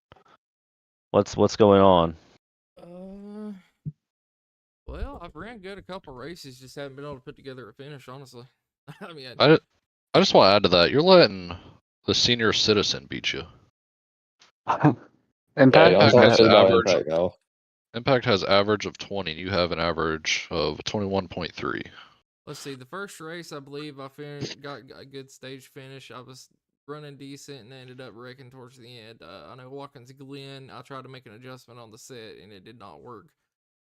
What's going on? Well, I've ran good a couple races, just haven't been able to put together a finish, honestly. I mean, I just want to add to that. You're letting the senior citizen beat you. Yeah, Impact. don't Impact talk has shit about average. Impact, though. Impact has average of 20. You have an average of 21.3. let's see. The first race, I believe I got a good stage finish. I was running decent and ended up wrecking towards the end. I know Watkins Glen, I tried to make an adjustment on the set and it did not work.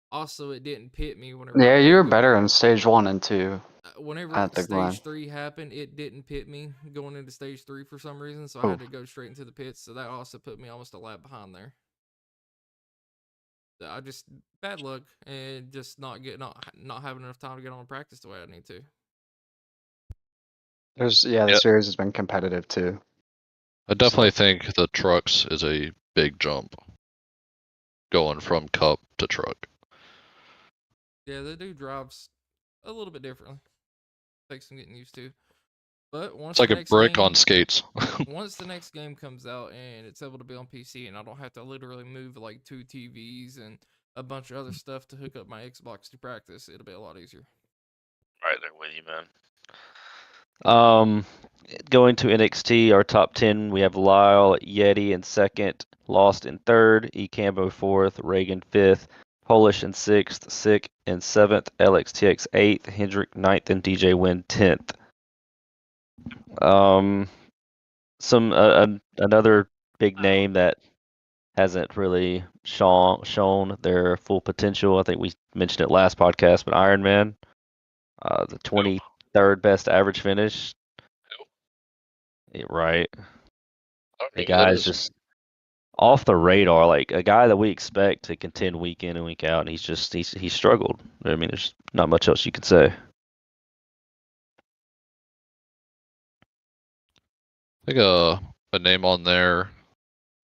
Also, it didn't pit me whenever I Yeah, you were couldn't go. better in stage 1 and 2 Whenever at the Glen. stage 3 happened, it didn't pit me going into stage 3 for some reason, so I Oh. had to go straight into the pits. So that also put me almost a lap behind there. I just bad luck and just not having enough time to get on practice the way I need to. The Yep. series has been competitive too. I definitely think the trucks is a big jump going from cup to truck. Yeah, they do drives a little bit differently. Takes some getting used to. But once It's like the a next brick game, on skates. once the next game comes out and it's able to be on PC and I don't have to literally move like 2 TVs and a bunch of other stuff to hook up my Xbox to practice, it'll be a lot easier. Right there with you, man. Going to NXT, our top 10, we have Lyle, Yeti in second, Lost in third, Ecambo fourth, Reagan fifth, Polish in sixth, Sick in seventh, LXTX eighth, Hendrick ninth, and DJ Win 10th. Another big name that hasn't really shown their full potential. I think we mentioned it last podcast, but Iron Man, the 23rd best average finish. Yeah, right. The guy is just off the radar, like a guy that we expect to contend week in and week out, and he's struggled. I mean, there's not much else you can say. I think a name on there,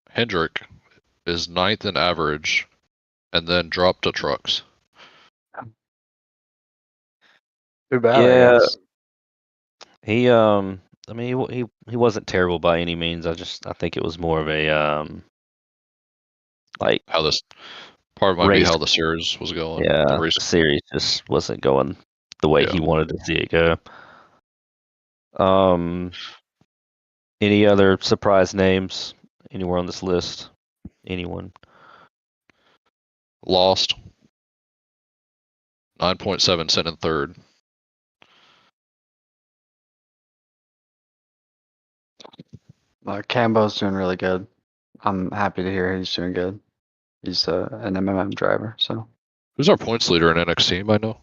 Hendrick, is 9th in average, and then dropped to trucks. Too bad, I Yeah, guess. he I mean he wasn't terrible by any means. I think it was more of a like How this part might be race. how the series was going. Yeah, The the race. series just wasn't going the way he Yeah. wanted to see it go. Any other surprise names anywhere on this list? Anyone? Lost. 9.7 cent in third. Cambo's doing really good. I'm happy to hear he's doing good. He's an MMM driver, so. Who's our points leader in NXT by now?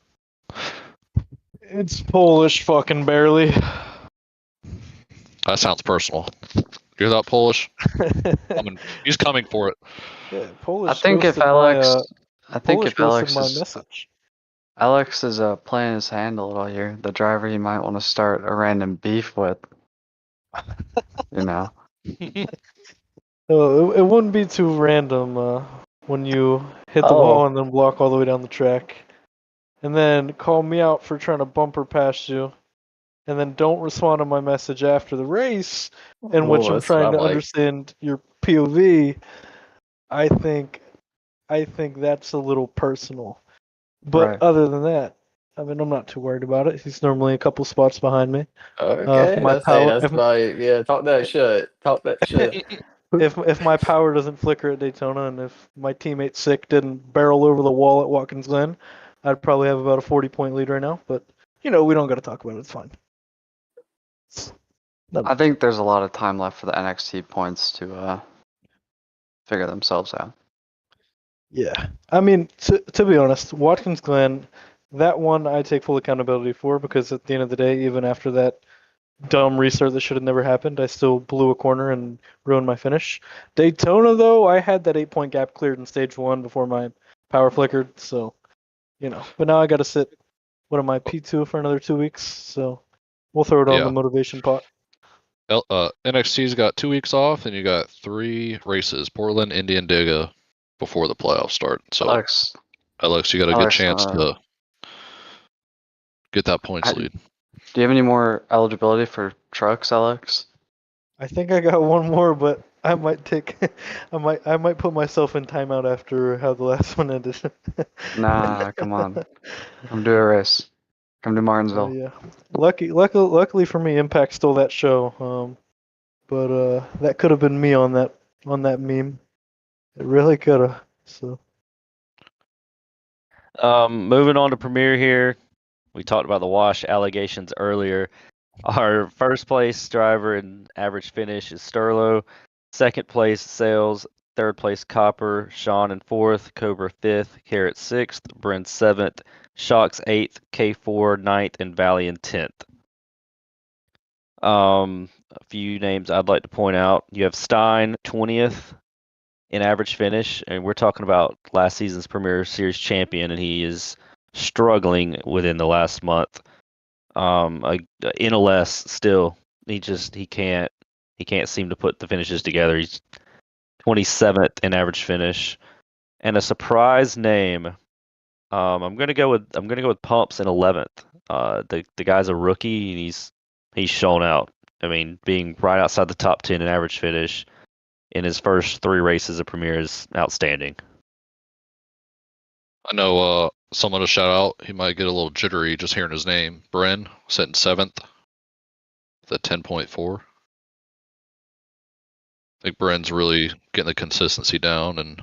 It's Polish fucking barely. That sounds personal. You're that Polish? He's coming for it. Yeah, Polish. I think if ghosted Alex, Polish ghosted my message. Alex is playing his hand a little here, the driver you might want to start a random beef with. You know. No, it wouldn't be too random when you hit the wall and then block all the way down the track, and then call me out for trying to bumper past you, and then don't respond to my message after the race, in which I'm that's trying what to I'm like. understand your POV. I think that's a little personal. But Right. other than that, I mean, I'm not too worried about it. He's normally a couple spots behind me. Okay, My that's power, that's right. Yeah, talk that shit. Talk that shit. if my power doesn't flicker at Daytona, and if my teammate Sick didn't barrel over the wall at Watkins Glen, I'd probably have about a 40-point lead right now. But we don't got to talk about it. It's fine. I think there's a lot of time left for the NXT points to figure themselves out. Yeah, I mean, to be honest, Watkins Glen, that one I take full accountability for, because at the end of the day, even after that dumb restart that should have never happened, I still blew a corner and ruined my finish. Daytona, though, I had that 8-point gap cleared in stage 1 before my power flickered, so But now I got to sit. What am I, P2 for another 2 weeks? So we'll throw it on the motivation pot. NXT's got 2 weeks off, and you got 3 races: Portland, Indy, and Diga before the playoffs start. So, Alex, you got a good chance to get that points lead. Do you have any more eligibility for trucks, Alex? I think I got one more, but I might take, I might put myself in timeout after how the last one ended. Nah, come on. Come do a race. Come to Martinsville. Yeah. Luckily for me, Impact stole that show. But that could have been me on that meme. It really could have. So. Moving on to Premier here. We talked about the wash allegations earlier. Our first place driver in average finish is Sterlo. Second place, Sales. Third place, Copper. Sean in fourth. Cobra fifth. Carrot sixth. Brent seventh. Shocks eighth. K4 ninth. And Valley in 10th. A few names I'd like to point out. You have Stein 20th in average finish, and we're talking about last season's Premier Series champion, and he is struggling within the last month. In a less still, he can't seem to put the finishes together. He's 27th in average finish, and a surprise name. I'm gonna go with Pumps in 11th. The guy's a rookie and he's shown out. I mean, being right outside the top 10 in average finish in his first 3 races of Premier is outstanding. I know someone to shout out. He might get a little jittery just hearing his name. Bren, sitting 7th with a 10.4. I think Bren's really getting the consistency down, and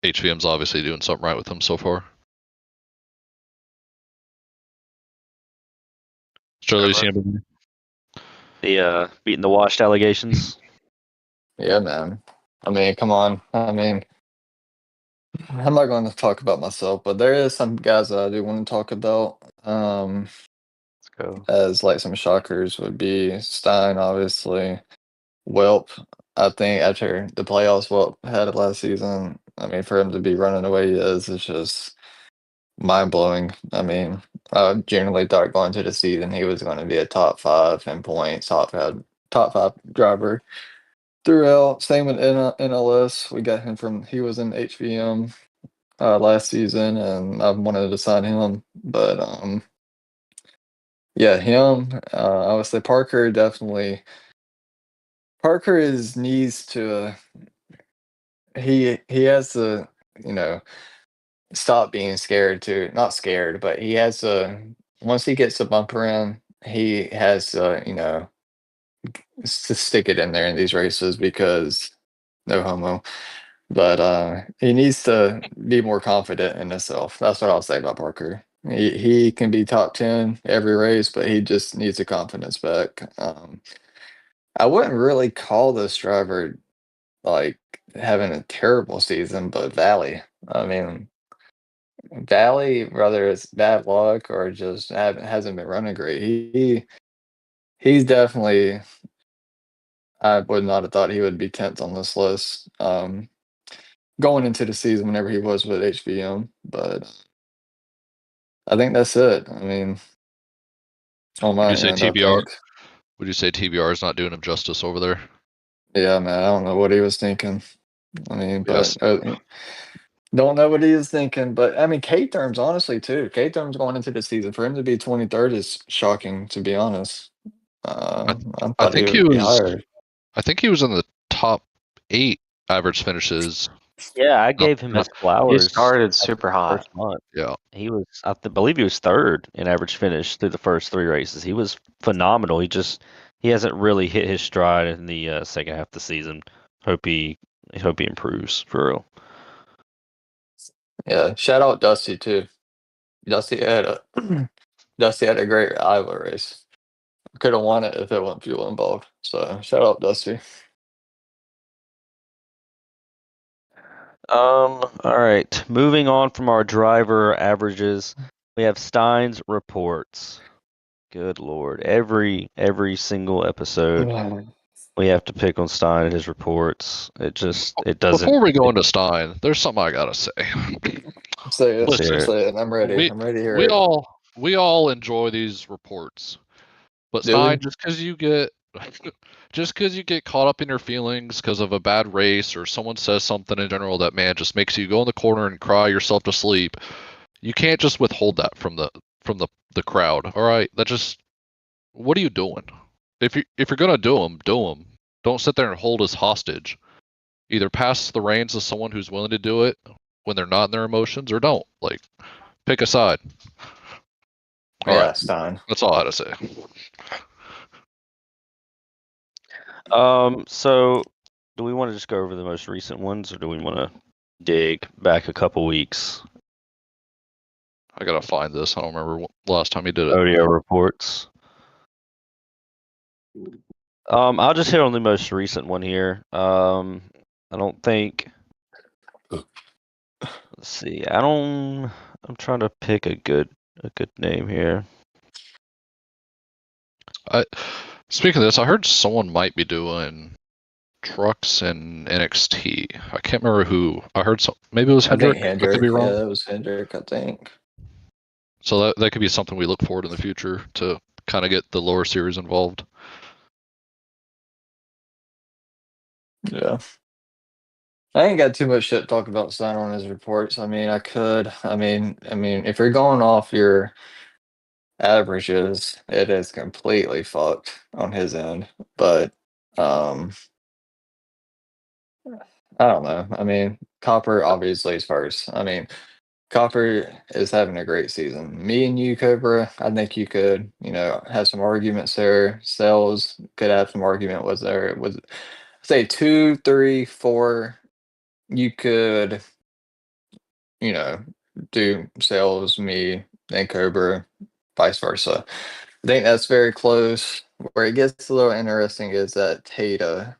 HVM's obviously doing something right with him so far. Charlie, you see him? The beating the washed allegations. Yeah, man. I mean, come on. I mean, I'm not going to talk about myself, but there is some guys that I do want to talk about. Let's go. As like some shockers would be Stein, obviously. Welp, I think after the playoffs Welp had last season, I mean, for him to be running the way he is, it's just mind blowing. I mean, I generally thought going to the season he was going to be a top 5 in points, top 5 driver throughout. Same with NLS. We got him he was in HVM last season, and I wanted to sign him, but yeah, him. I would say Parker definitely. Parker needs to. He has to, stop being scared to not scared, but he has to. Once he gets the bumper in, he has to, to stick it in there in these races because no homo. But he needs to be more confident in himself. That's what I'll say about Parker. He can be top 10 every race, but he just needs the confidence back. I wouldn't really call this driver like having a terrible season, but Valley. I mean, Valley, whether it's bad luck or just hasn't been running great, he's definitely. I would not have thought he would be 10th on this list. Going into the season whenever he was with HVM, but I think that's it. I mean, on my Would you say end, I TBR? think. Would you say TBR is not doing him justice over there? Yeah, man, I don't know what he was thinking. I mean, Yes. but don't know what he is thinking. But I mean, K-Terms, honestly, too. K-Terms going into the season, for him to be 23rd is shocking, to be honest. I I thought he think he would be was. higher. I think he was in the top 8 average finishes. Yeah, I gave him his He flowers. started after super the hot. first month. Yeah. He was, believe he was 3rd in average finish through the first 3 races. He was phenomenal. He hasn't really hit his stride in the second half of the season. Hope he improves for real. Yeah, shout out Dusty, too. Dusty had a great Iowa race. Could have won it if it wasn't fuel involved. So shout out Dusty. All right. Moving on from our driver averages, we have Stein's reports. Good Lord. Every single episode we have to pick on Stein and his reports. It doesn't. Before we go into Stein, there's something I gotta say. Say it. Listen, Say it. I'm ready. I'm ready to hear it. We all enjoy these reports, but Do we? Stein, just because you get caught up in your feelings because of a bad race or someone says something in general that just makes you go in the corner and cry yourself to sleep. You can't just withhold that from from the crowd. All right, that just what are you doing? If you're gonna do them, do them. Don't sit there and hold us hostage. Either pass the reins to someone who's willing to do it when they're not in their emotions, or don't. Like, pick a side. All Yeah, right, Stein. that's all I had to say. So do we want to just go over the most recent ones, or do we want to dig back a couple weeks? I gotta find this. I don't remember the last time he did it. Audio reports. I'll just hit on the most recent one here. I don't think. Let's see. I'm trying to pick a good name here. Speaking of this, I heard someone might be doing trucks in NXT. I can't remember who. I heard some. Maybe it was I think Hendrick. I could Hendrick. be wrong. Yeah, that was Hendrick, I think. So that could be something we look forward in the future to kind of get the lower series involved. Yeah. I ain't got too much shit to talk about Stein on his reports. I mean, I could. I mean, if you're going off your averages, it is completely fucked on his end. But I don't know. I mean, Copper obviously is first. I mean, Copper is having a great season. Me and you, Cobra, I think you could, have some arguments there. Sales could have some argument. Was there was say 2, 3, 4, you could, you know, do sales, me, and Cobra, vice versa. I think that's very close. Where it gets a little interesting is that Tata's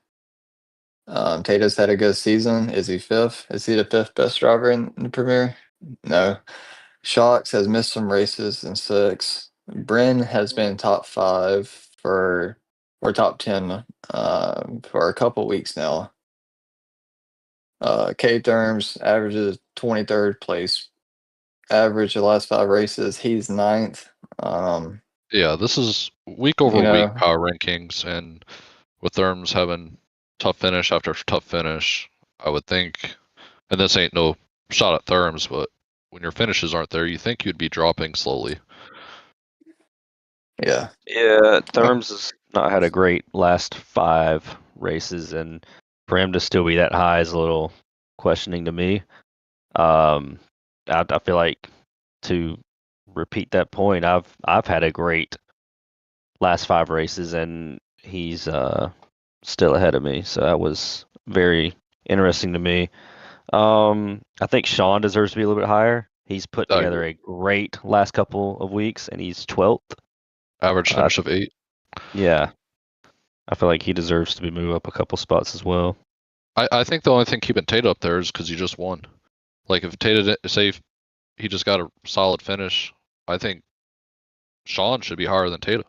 had a good season. Is he fifth? Is he the fifth best driver in the Premier? No. Shocks has missed some races in 6. Bryn has been top 5 or top 10 for a couple weeks now. K Terms averages 23rd place average the last 5 races. He's 9th. Yeah, this is week over You week know, power rankings, and with Therms having tough finish after tough finish, I would think, and this ain't no shot at Therms, but when your finishes aren't there, you think you'd be dropping slowly. yeah. Yeah, Therms has not had a great last 5 races, and for him to still be that high is a little questioning to me. I feel like, to repeat that point, I've had a great last 5 races, and he's still ahead of me. So that was very interesting to me. I think Sean deserves to be a little bit higher. He's put I together agree. a great last couple of weeks, and he's 12th. Average finish of 8. Yeah, I feel like he deserves to be moved up a couple spots as well. I think the only thing keeping Tate up there is because you just won. Like if Tate, say if he just got a solid finish, I think Sean should be higher than Tate.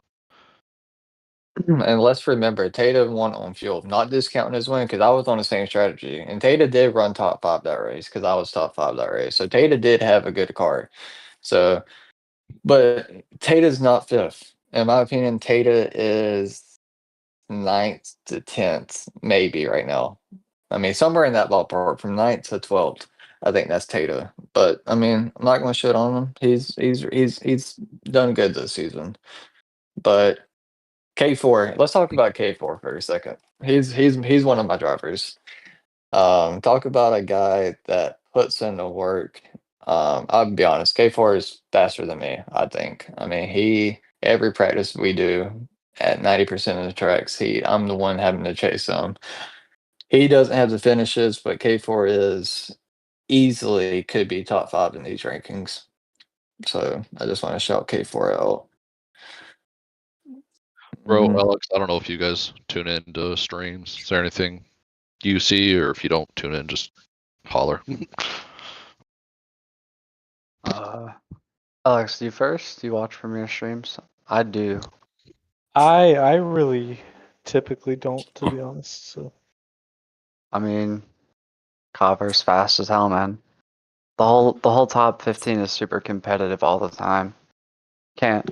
And let's remember, Tata won on fuel, not discounting his win because I was on the same strategy. And Tata did run top 5 that race because I was top 5 that race. So Tata did have a good car. So, but Tata's not 5th. In my opinion, Tata is 9th to 10th, maybe right now. I mean, somewhere in that ballpark from 9th to 12th. I think that's Tata. But I mean, I'm not going to shit on him. He's done good this season. But K4. Let's talk about K4 for a second. He's one of my drivers. Talk about a guy that puts in the work. I'll be honest, K4 is faster than me, I think. I mean, every practice we do at 90% of the tracks, I'm the one having to chase him. He doesn't have the finishes, but K4 is easily could be top 5 in these rankings. So I just want to shout K4 out. Bro, Mhm. Alex, I don't know if you guys tune in to streams. Is there anything you see, or if you don't tune in, just holler. Alex, do you first? Do you watch from your streams? I do. I really typically don't, to be honest. So I mean, Copper's fast as hell, man. The whole top 15 is super competitive all the time. Can't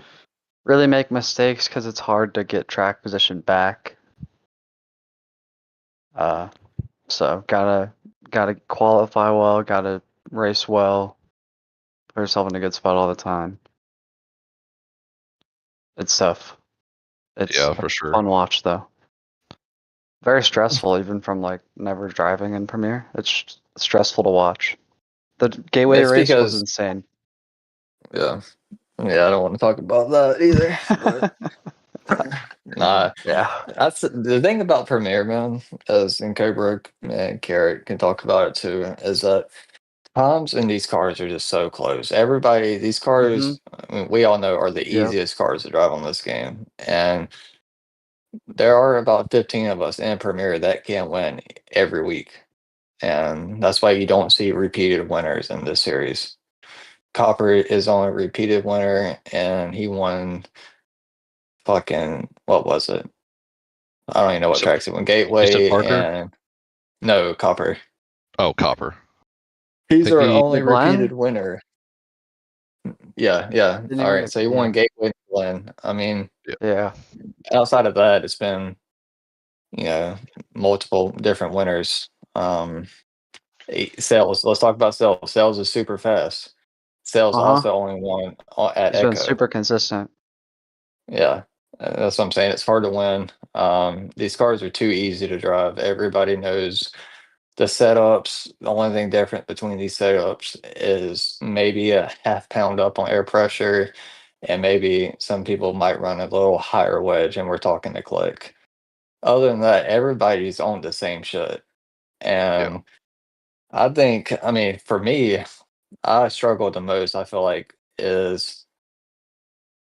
really make mistakes because it's hard to get track position back. So gotta qualify well, gotta race well, put yourself in a good spot all the time. It's tough. It's Yeah, a for sure. fun watch though. Very stressful, even from like never driving in Premiere. It's stressful to watch. The Gateway It's race was because insane. yeah, I don't want to talk about that either. But nah, Yeah. that's the thing about Premiere, man. As and Cobra and Carrot can talk about it too. Is that times in these cars are just so close. Everybody, these cars, I mean, we all know are the Yep. easiest cars to drive on this game, and there are about 15 of us in Premiere that can win every week, and that's why you don't see repeated winners in this series. Copper is on a repeated winner, and he won fucking what was it? I don't even know what So- tracks he won. You said Gateway Parker? and no Copper. Oh, Copper. He's Think our he only Glenn? repeated winner. Yeah. Didn't he All win right, so he won Gateway and Glen. I mean, Yeah. outside of that, it's been multiple different winners. Sales. Let's talk about Sales. Sales is super fast. Sales Uh-huh. also only won at He's been Echo. super consistent. Yeah, that's what I'm saying. It's hard to win. These cars are too easy to drive. Everybody knows the setups. The only thing different between these setups is maybe a half pound up on air pressure, and maybe some people might run a little higher wedge, and we're talking a click. Other than that, everybody's on the same shit. And I think, I mean, for me, I struggle the most, I feel like, is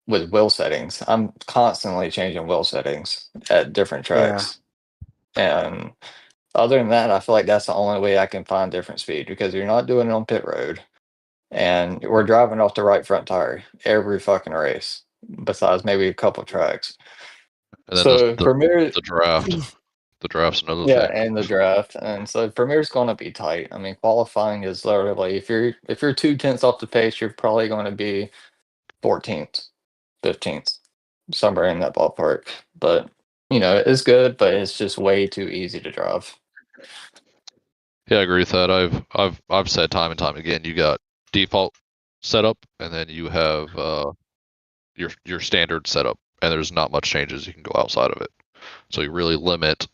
with wheel settings. I'm constantly changing wheel settings at different Yeah. tracks. And other than that, I feel like that's the only way I can find different speed because you're not doing it on pit road. And we're driving off the right front tire every fucking race, besides maybe a couple tracks. and then So for me, the draft. The draft's another yeah, thing. and the draft, and so Premier's going to be tight. I mean, qualifying is literally if you're 2/10 off the pace, you're probably going to be 14th, 15th, somewhere in that ballpark. But it's good, but it's just way too easy to drive. Yeah, I agree with that. I've said time and time again, you got default setup, and then you have your standard setup, and there's not much changes you can go outside of it. So you really limit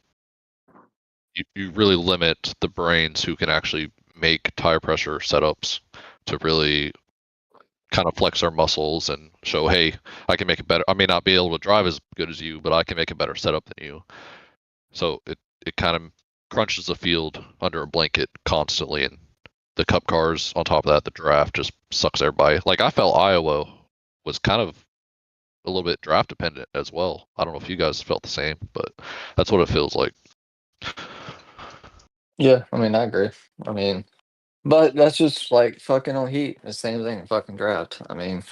the brains who can actually make tire pressure setups to really kind of flex their muscles and show, hey, I can make it better. I may not be able to drive as good as you, but I can make a better setup than you. So it kind of crunches the field under a blanket constantly, and the cup cars on top of that, the draft just sucks everybody. Like I felt Iowa was kind of a little bit draft dependent as well. I don't know if you guys felt the same, but that's what it feels like. Yeah, I mean, I agree. I mean, but that's just like fucking on heat. The same thing in fucking draft. I mean,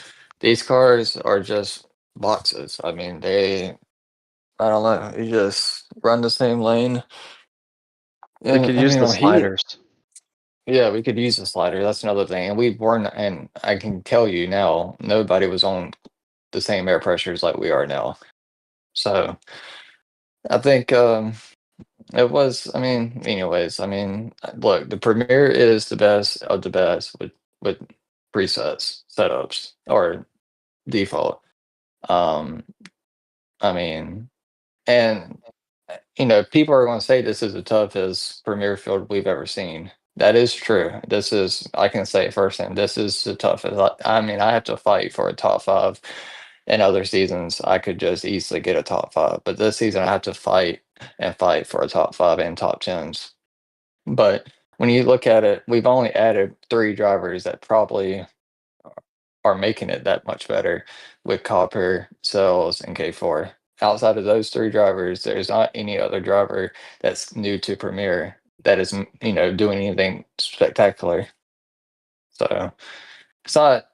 these cars are just boxes. I mean, I don't know, you just run the same lane. We Yeah, could I use mean, the on heat, sliders. yeah, we could use the slider. That's another thing. And we weren't, and I can tell you now, nobody was on the same air pressures like we are now. So I think it was, I mean, anyways, I mean, look, the Premiere is the best of the best with presets, setups, or default. Um, I mean, and people are going to say this is the toughest Premiere field we've ever seen. That is true. This is, I can say it firsthand, this is the toughest. I mean, I have to fight for a top five. In other seasons, I could just easily get a top five, but this season I have to fight and fight for a top five and top tens. But when you look at it, we've only added 3 drivers that probably are making it that much better with Copper, Cells, and K4. Outside of those 3 drivers, there's not any other driver that's new to Premiere that is, doing anything spectacular. So it's not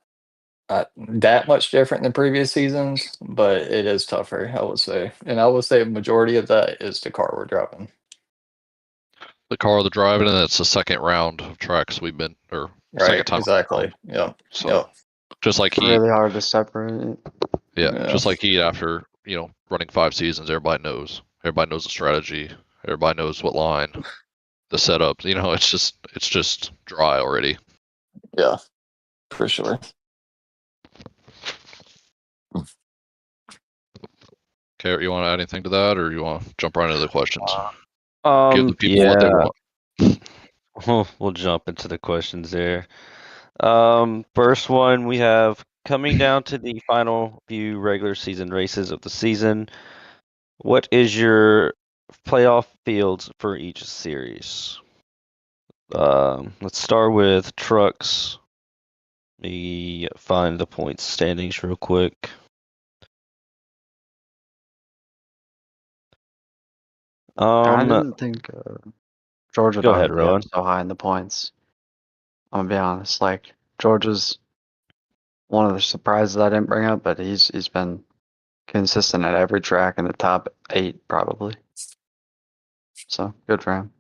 that much different than previous seasons, but it is tougher, I would say. And I would say a majority of that is the car we're driving. The car, the driving, and it's the second round of tracks we've been, or Right, second time exactly. around. Yeah. So Yep. just like It's Heat, really hard to separate. yeah, just like Heat after running 5 seasons, everybody knows the strategy, everybody knows what line, the setup. It's just dry already. Yeah, for sure. Okay, you want to add anything to that, or you want to jump right into the questions? Give the people what they Yeah, want. we'll jump into the questions there. First one we have coming down to the final few regular season races of the season. What is your playoff fields for each series? Let's start with trucks. Let me find the points standings real quick. I didn't think George would Go ahead, already be up Rowan. so high in the points. I'm gonna be honest. Like George's one of the surprises I didn't bring up, but he's been consistent at every track in the top 8 probably. So good for him.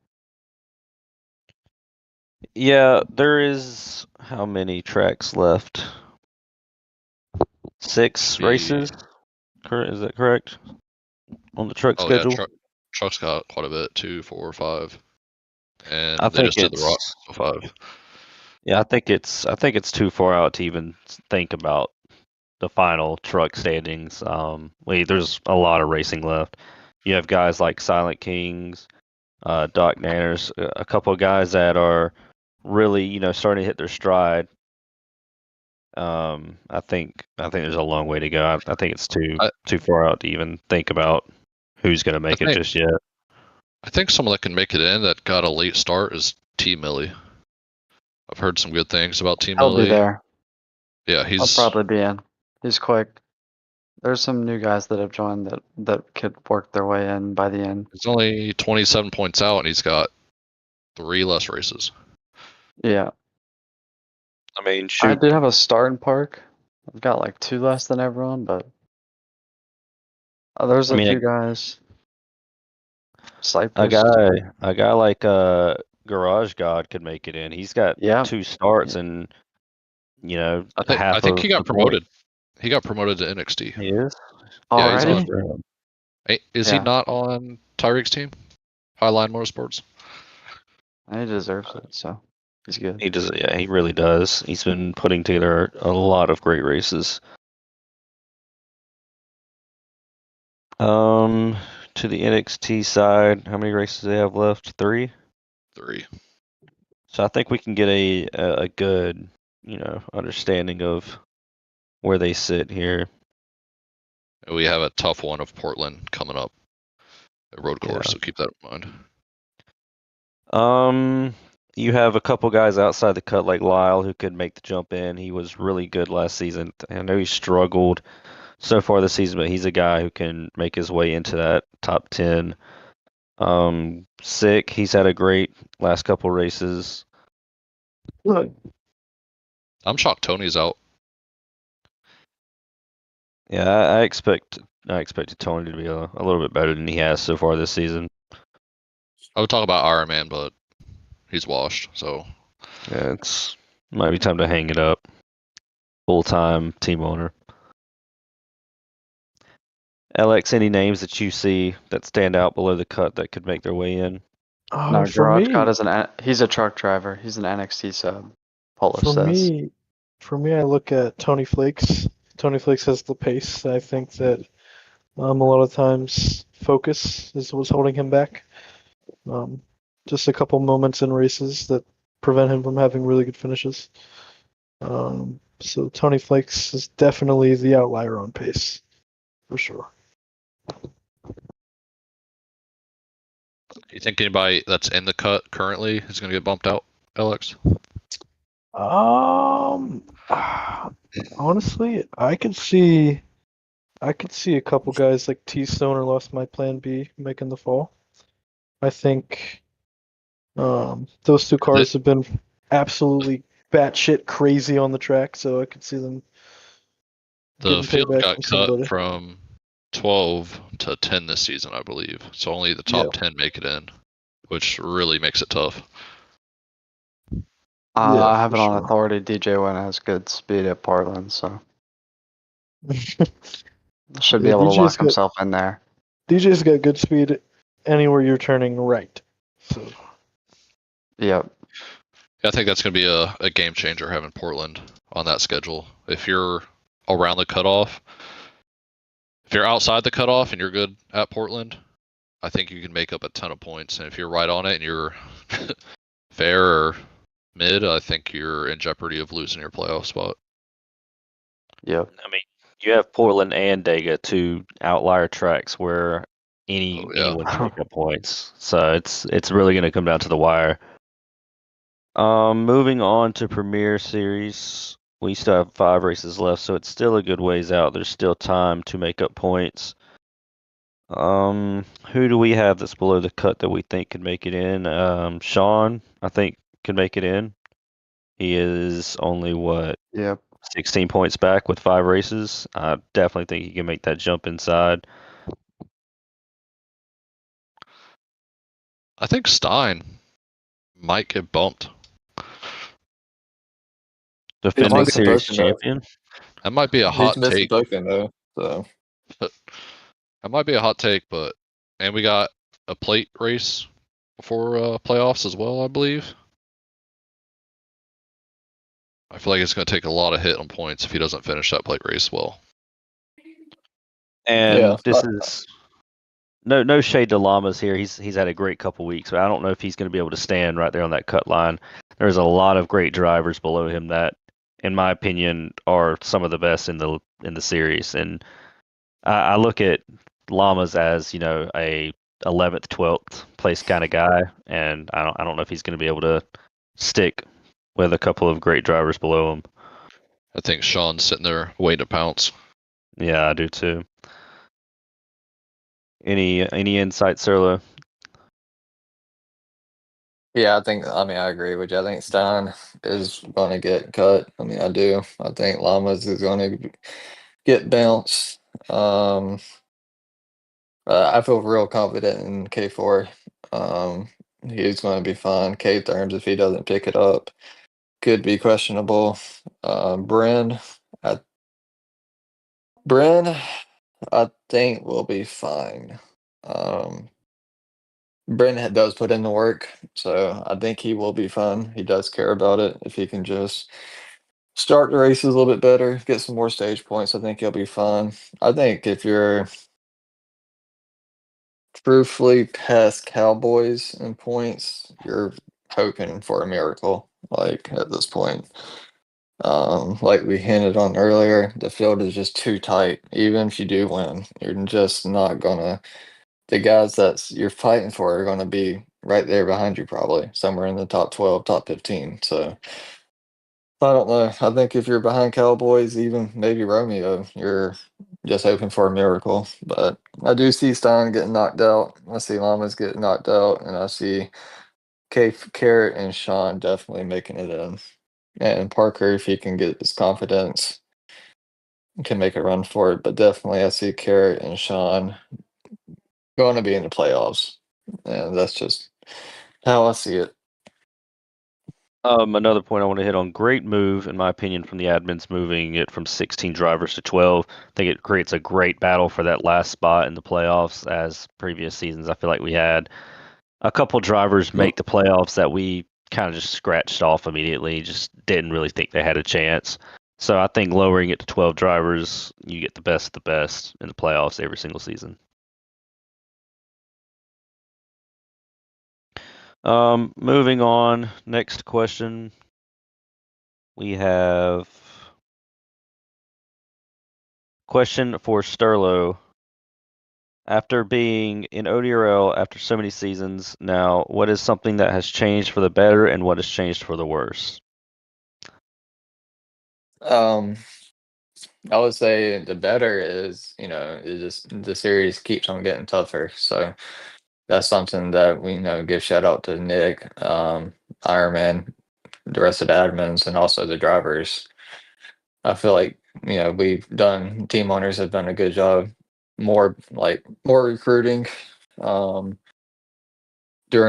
Yeah, there is how many tracks left? 6 Be- races. Is that correct? On the truck Oh schedule? yeah, truck's got quite a bit, 2, 4, 5, and I they think just did the rock, it's so 5. yeah, I think it's too far out to even think about the final truck standings. There's a lot of racing left. You have guys like Silent Kings, Doc Nanners, a couple of guys that are really, starting to hit their stride. I think there's a long way to go. I think it's too far out to even think about who's going to make it just yet. I think someone that can make it in that got a late start is T Millie. I've heard some good things about T He'll be Millie. there. Yeah, He'll probably be in. He's quick. There's some new guys that have joined that could work their way in by the end. he's only 27 points out, and he's got 3 less races. Yeah. I mean, I shoot, do have a start in park. I've got like 2 less than everyone, but there's a few guys. Cypress. a guy like Garage God could make it in. He's got Yeah. 2 starts and I think he got promoted. He got promoted to NXT. He is. Yeah, he's Already? on. Is he Yeah. not on Tyreek's team? Highline Motorsports. He deserves it, so he's good. He does. Yeah, he really does. He's been putting together a lot of great races. To the NXT side, how many races do they have left? 3. 3. So I think we can get a good, understanding of where they sit here. We have a tough one of Portland coming up, a road course, so keep that in mind. You have a couple guys outside the cut like Lyle who could make the jump in. He was really good last season. I know he struggled so far this season, but he's a guy who can make his way into that top 10. Sick. He's had a great last couple races. I'm shocked Tony's out. Yeah, I expected Tony to be a little bit better than he has so far this season. I would talk about Iron Man, but he's washed, so Yeah, might be time to hang it up. Full-time team owner. LX, any names that you see that stand out below the cut that could make their way in? No, For Garage me, God is he's a truck driver. He's an NXT sub. Polar for says. me, I look at Tony Flakes. Tony Flakes has the pace. I think that a lot of times focus is what's holding him back. Just a couple moments in races that prevent him from having really good finishes. So Tony Flakes is definitely the outlier on pace, for sure. you think anybody that's in the cut currently is going to get bumped out, LX? Honestly, I could see a couple guys like T Stoner Lost My Plan B making the fall. I think those 2 cars have been absolutely batshit crazy on the track, so I could see them The getting field payback got from cut somebody. from 12 to 10 this season, I believe. So only the top 10 make it in, which really makes it tough. I have for it on sure. authority. DJ Wynn has good speed at Portland, so should be Yeah, able to DJ's lock got- himself in there. DJ's got good speed anywhere you're turning right. So Yep. I think that's going to be a game changer having Portland on that schedule. If you're around the cutoff, If you're outside the cutoff and you're good at Portland, I think you can make up a ton of points. And if you're right on it and you're fair or mid, I think you're in jeopardy of losing your playoff spot. Yep. I mean, you have Portland and Dega, two outlier tracks where anyone can make up points. So it's really going to come down to the wire. Moving on to Premier Series, we still have 5 races left, so it's still a good ways out. There's still time to make up points. Who do we have that's below the cut that we think could make it in? Sean, I think, could make it in. He is only what? Yep. 16 points back with 5 races. I definitely think he can make that jump inside. I think Stein might get bumped. Defending might be series supposed to know. champion. That might be a hot He's missing take. token though, so That might be a hot take, and we got a plate race before playoffs as well, I believe. I feel like it's going to take a lot of hit on points if he doesn't finish that plate race well. And Yeah, this is no shade to Llamas here. He's had a great couple weeks, but I don't know if he's going to be able to stand right there on that cut line. There's a lot of great drivers below him that, in my opinion, are some of the best in the series. And I look at Llamas as, a 11th, 12th place kind of guy, and I don't know if he's going to be able to stick with a couple of great drivers below him. I think Sean's sitting there waiting to pounce. Yeah, I do too. Any insight, Serlo? yeah, I agree with you. I think Stein is gonna get cut. I do. I think Llamas is gonna get bounced. I feel real confident in K4. He's gonna be fine. K terms if he doesn't pick it up could be questionable. Bryn, I think will be fine. Bryn does put in the work, so I think he will be fine. He does care about it. If he can just start the races a little bit better, get some more stage points, I think he'll be fine. I think if you're truthfully past Cowboys in points, you're hoping for a miracle, like at this point. Like we hinted on earlier, the field is just too tight. Even if you do win, you're just not gonna. The guys that you're fighting for are gonna be right there behind you, probably somewhere in the top 12, top 15. So I don't know. I think if you're behind Cowboys, even maybe Romeo, you're just hoping for a miracle. But I do see Stein getting knocked out. I see Lamas getting knocked out, and I see Carrot and Sean definitely making it in. And Parker, if he can get his confidence, can make a run for it. But definitely, I see Carrot and Sean going to be in the playoffs, and that's just how I see it. Another point I want to hit on, great move, in my opinion, from the admins moving it from 16 drivers to 12. I think it creates a great battle for that last spot in the playoffs, as previous seasons I feel like we had a couple drivers make the playoffs that we kind of just scratched off immediately, just didn't really think they had a chance. So I think lowering it to 12 drivers, you get the best of the best in the playoffs every single season. Moving on, next question. We have question for Sterlo. After being in ODRL after so many seasons now, what is something that has changed for the better and what has changed for the worse? I would say the better is, it just the series keeps on getting tougher. So that's something that we give shout out to Nick, Ironman, the rest of the admins, and also the drivers. I feel like team owners have done a good job, more recruiting, during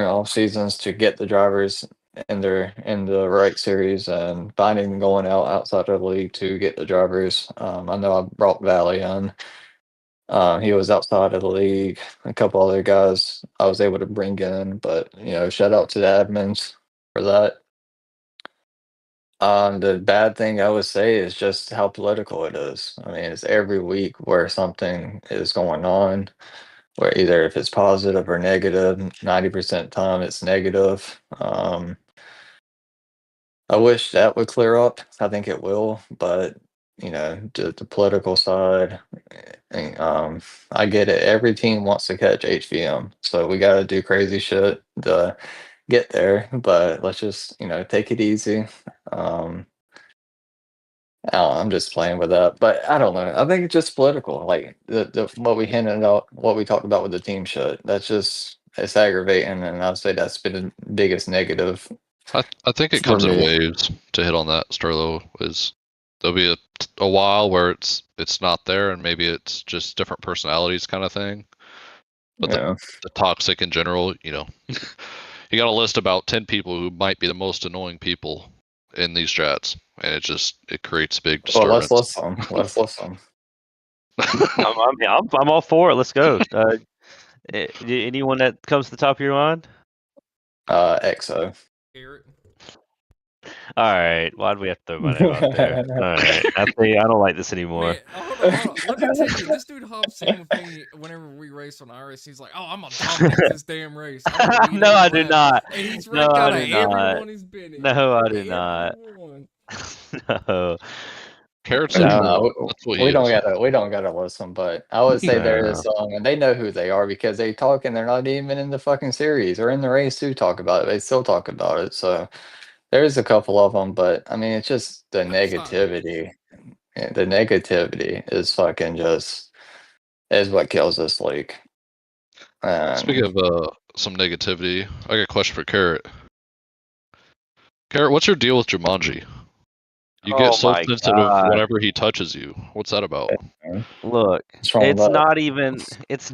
off seasons to get the drivers in the right series and finding going outside of the league to get the drivers. I know I brought Valley on. He was outside of the league. A couple other guys I was able to bring in, but shout out to the admins for that. The bad thing I would say is just how political it is. I mean, it's every week where something is going on, where either if it's positive or negative, 90% time it's negative. I wish that would clear up. I think it will, but the political side, I get it. Every team wants to catch HVM, so we got to do crazy shit to get there. But let's just take it easy. I'm just playing with that, but I don't know. I think it's just political, like the what we hinted out, what we talked about with the team shit. That's just it's aggravating, and I'd say that's been the biggest negative I think it for comes in me. waves. To hit on that, Sterlo, is there'll be a while where it's not there, and maybe it's just different personalities kind of thing. But Yeah. the toxic in general, you got a list about 10 people who might be the most annoying people in these chats, and it creates big Well, let's disturbance. listen. Let's listen. I'm all for it. Let's go. Anyone that comes to the top of your mind? EXO. Garrett. All right. Why'd we have to throw my name out there? All right. I don't like this anymore. Man, hold on. Let me tell you, this dude hops in with me whenever we race on Iris. He's like, "Oh, I'm gonna dominate this damn race." I'm gonna beat No, I every do lap." not. And he's No, wrecked I out of do not. everyone he's been in. No, I do not. Everyone. No. Carrot's No. neutral. That's what he we don't is. gotta listen, but I would say there is some, and they know who they are because they talk and they're not even in the fucking series or in the race to talk about it. They still talk about it. So there's a couple of them, but I mean, it's just the But it's not me. negativity. The negativity is fucking just is what kills this league. Speaking of some negativity, I got a question for Carrot. Carrot, what's your deal with Jumanji? You get Oh so my sensitive God. whenever he touches you. What's that about? Look, What's wrong with it's that?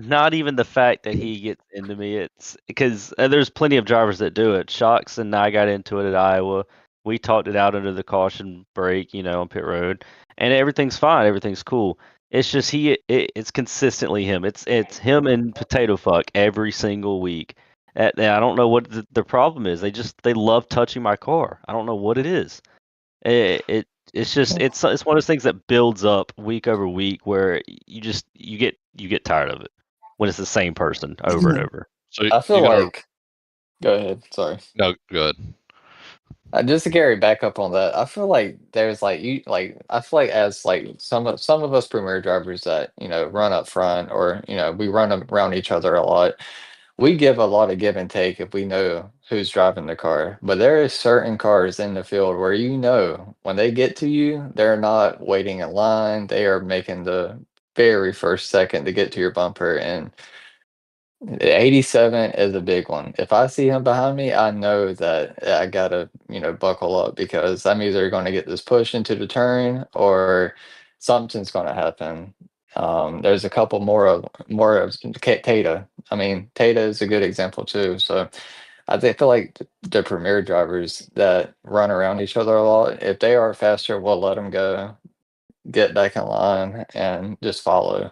not even the fact that he gets into me. It's because there's plenty of drivers that do it. Shocks and I got into it at Iowa. We talked it out under the caution break, on pit road, and everything's fine. Everything's cool. It's just it's consistently him. It's him and Potato Fuck every single week. And I don't know what the problem is. They love touching my car. I don't know what it is. It's just it's one of those things that builds up week over week where you get tired of it when it's the same person over and over. So I feel you gotta like. Go ahead. Sorry. no good. Just to carry back up on that, I feel like there's I feel like as like some of us premier drivers that run up front or we run around each other a lot. We give a lot of give and take if we know who's driving the car. But there is certain cars in the field where when they get to you, they're not waiting in line. They are making the very first second to get to your bumper, and 87 is a big one. If I see him behind me, I know that I gotta, buckle up because I'm either gonna get this push into the turn or something's gonna happen. There's a couple more of Tata. I mean, Tata is a good example too. So feel like the premier drivers that run around each other a lot, if they are faster, we'll let them go, get back in line, and just follow.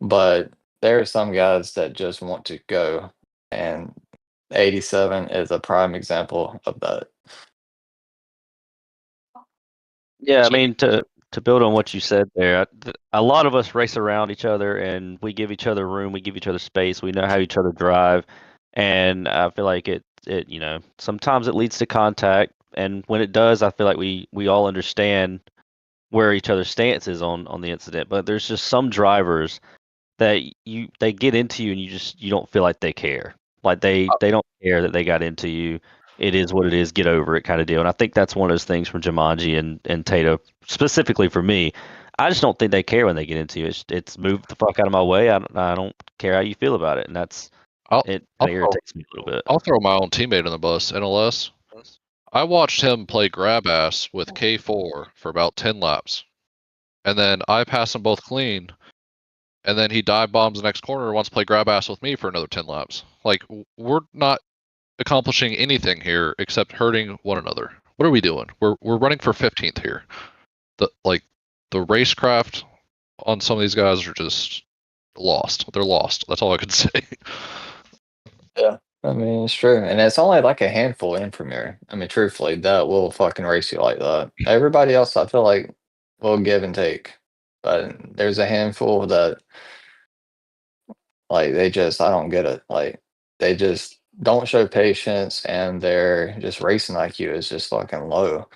But there are some guys that just want to go, and 87 is a prime example of that. Yeah, I So mean to build on what you said there, a lot of us race around each other and we give each other room, we give each other space, we know how each other drive, and I feel like it sometimes it leads to contact, and when it does, I feel like we all understand where each other's stance is on the incident. But there's just some drivers that they get into you and you don't feel like they care. Like they don't care that they got into you. It is what it is. Get over it, kind of deal. And I think that's one of those things from Jumanji and Tato specifically for me. I just don't think they care when they get into you. It's move the fuck out of my way. I don't care how you feel about it, and I'll it I'll kind of throw, irritates me a little bit. I'll throw my own teammate on the bus. NLS. I watched him play grab ass with K4 for about 10 laps, and then I pass them both clean, and then he dive bombs the next corner and wants to play grab ass with me for another 10 laps. Like we're not accomplishing anything here except hurting one another. What are we doing? We're running for 15th here. The racecraft on some of these guys are just lost. They're lost. That's all I can say. Yeah, I mean, it's true, and it's only like a handful in Premiere. I mean, truthfully, that will fucking race you like that. Everybody else, I feel like, will give and take, but there's a handful that, like, I don't get it. Like, they just don't show patience, and their just racing IQ is just fucking low.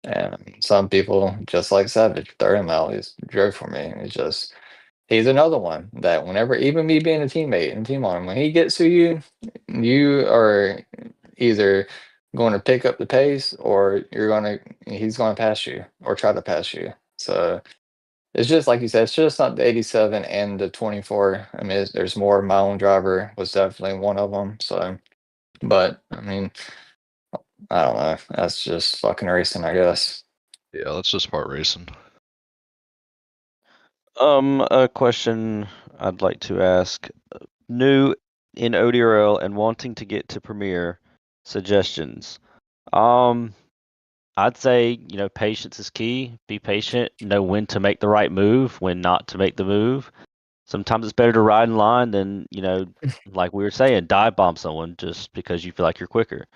And some people, just like Savage, throw him out. He's drove for me. It's just he's another one that whenever, even me being a teammate and team on him, when he gets to you, you are either going to pick up the pace or he's going to pass you or try to pass you. So it's just like you said, it's just not the 87 and the 24. I mean, there's more. My own driver was definitely one of them. So, but I mean, I don't know. That's just fucking racing, I guess. Yeah, that's just part racing. A question I'd like to ask. New in ODRL and wanting to get to Premiere, suggestions. I'd say, patience is key. Be patient. Know when to make the right move, when not to make the move. Sometimes it's better to ride in line than, like we were saying, dive bomb someone just because you feel like you're quicker.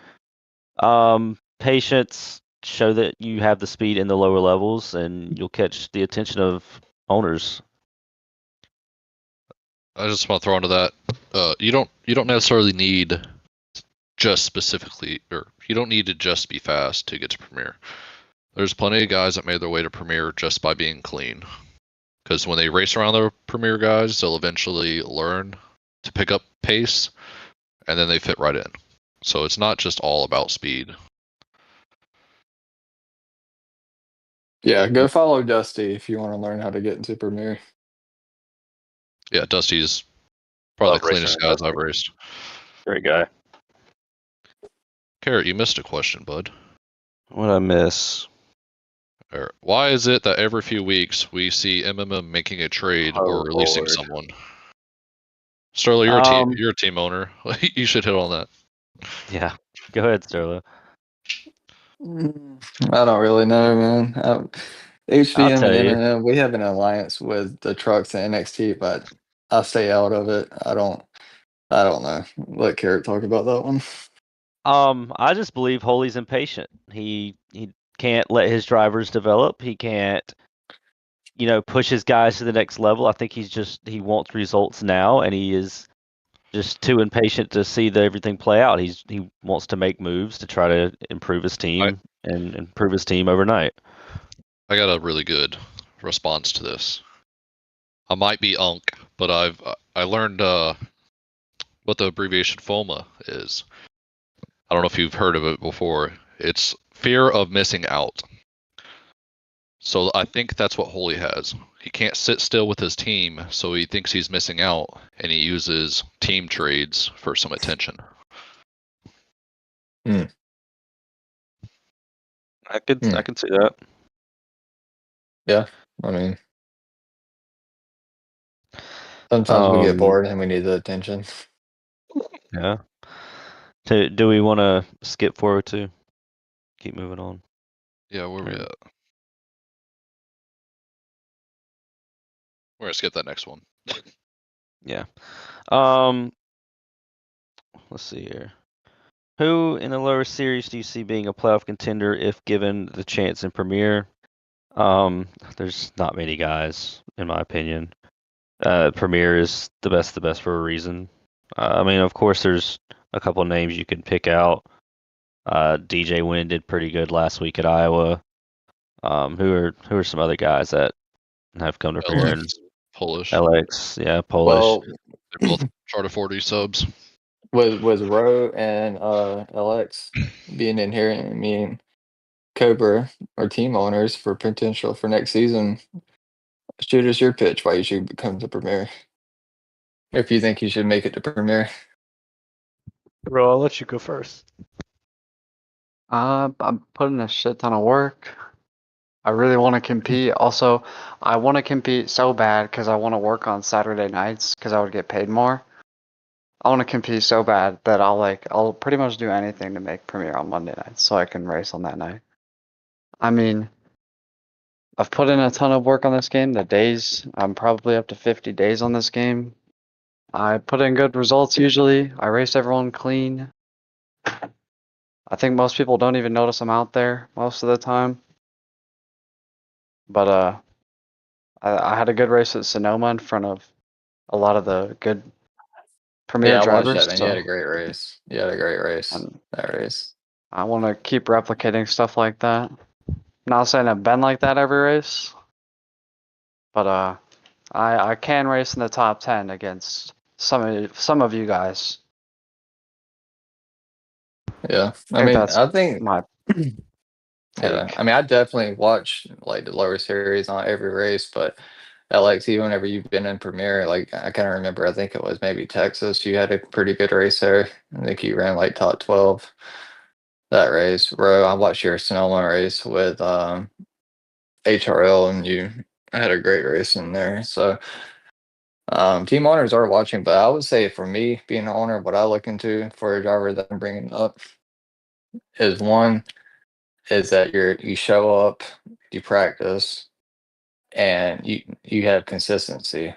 Patience, show that you have the speed in the lower levels and you'll catch the attention of owners. I just want to throw into that. You don't necessarily need just specifically, or you don't need to just be fast to get to Premiere. There's plenty of guys that made their way to Premiere just by being clean. Because when they race around the Premiere guys, they'll eventually learn to pick up pace, and then they fit right in. So it's not just all about speed. Yeah, go follow Dusty if you want to learn how to get into Premiere. Yeah, Dusty's probably Love the cleanest racing guys Dusty. I've raced. Great guy. Carrot, you missed a question, bud. What I miss? Why is it that every few weeks we see MMM making a trade Oh, or releasing Lord. someone? Sterling, you're a team owner. You should hit on that. Yeah. Go ahead, Sterlo. I don't really know, man. HVM tell and you. MNM, we have an alliance with the trucks and NXT, but I stay out of it. I don't know. Let Carrot talk about that one. I just believe Holy's impatient. He can't let his drivers develop. He can't, push his guys to the next level. I think he wants results now, and he is just too impatient to see everything play out. He wants to make moves to try to improve his team and improve his team overnight. I got a really good response to this. I might be unk, but I learned what the abbreviation FOMA is. I don't know if you've heard of it before. It's fear of missing out. So I think that's what Holy has. He can't sit still with his team, so he thinks he's missing out, and he uses team trades for some attention. I could see that. Yeah, I mean, sometimes we get bored and we need the attention. Yeah. Do we want to skip forward to keep moving on? Yeah, where we at? We're gonna skip that next one. Yeah. Let's see here. Who in the lower series do you see being a playoff contender if given the chance in Premier? There's not many guys, in my opinion. Premier is the best for a reason. I mean, of course, there's a couple names you can pick out. DJ Wynn did pretty good last week at Iowa. Who are some other guys that have come to Premier? And Polish. LX, yeah, Polish. Well, they're both Charter 40 subs. with Roe and LX being in here, I mean, Cobra are team owners for potential for next season. Shoot us your pitch why you should become the Premier. If you think you should make it to Premier. Bro, I'll let you go first. I'm putting a shit ton of work. I really want to compete. Also, I want to compete so bad because I want to work on Saturday nights because I would get paid more. I want to compete so bad that I'll pretty much do anything to make Premiere on Monday nights so I can race on that night. I mean, I've put in a ton of work on this game. I'm probably up to 50 days on this game. I put in good results usually. I race everyone clean. I think most people don't even notice I'm out there most of the time. But I had a good race at Sonoma in front of a lot of the good premier Yeah, I watched drivers. that, man. You So had a great race. You had a great race. and That race. I want to keep replicating stuff like that. Not saying I've been like that every race, but I can race in the top 10 against some of you guys. Yeah. I I think mean, that's I think my yeah. take. I mean, I definitely watch like the lower series on every race, but LXE, whenever you've been in Premiere, like I kind of remember, I think it was maybe Texas. You had a pretty good race there. I think you ran like top 12 that race. Bro, I watched your Sonoma race with HRL, and you had a great race in there. So team owners are watching, but I would say for me, being an owner, what I look into for a driver that I'm bringing up is one is that you show up, you practice, and you have consistency.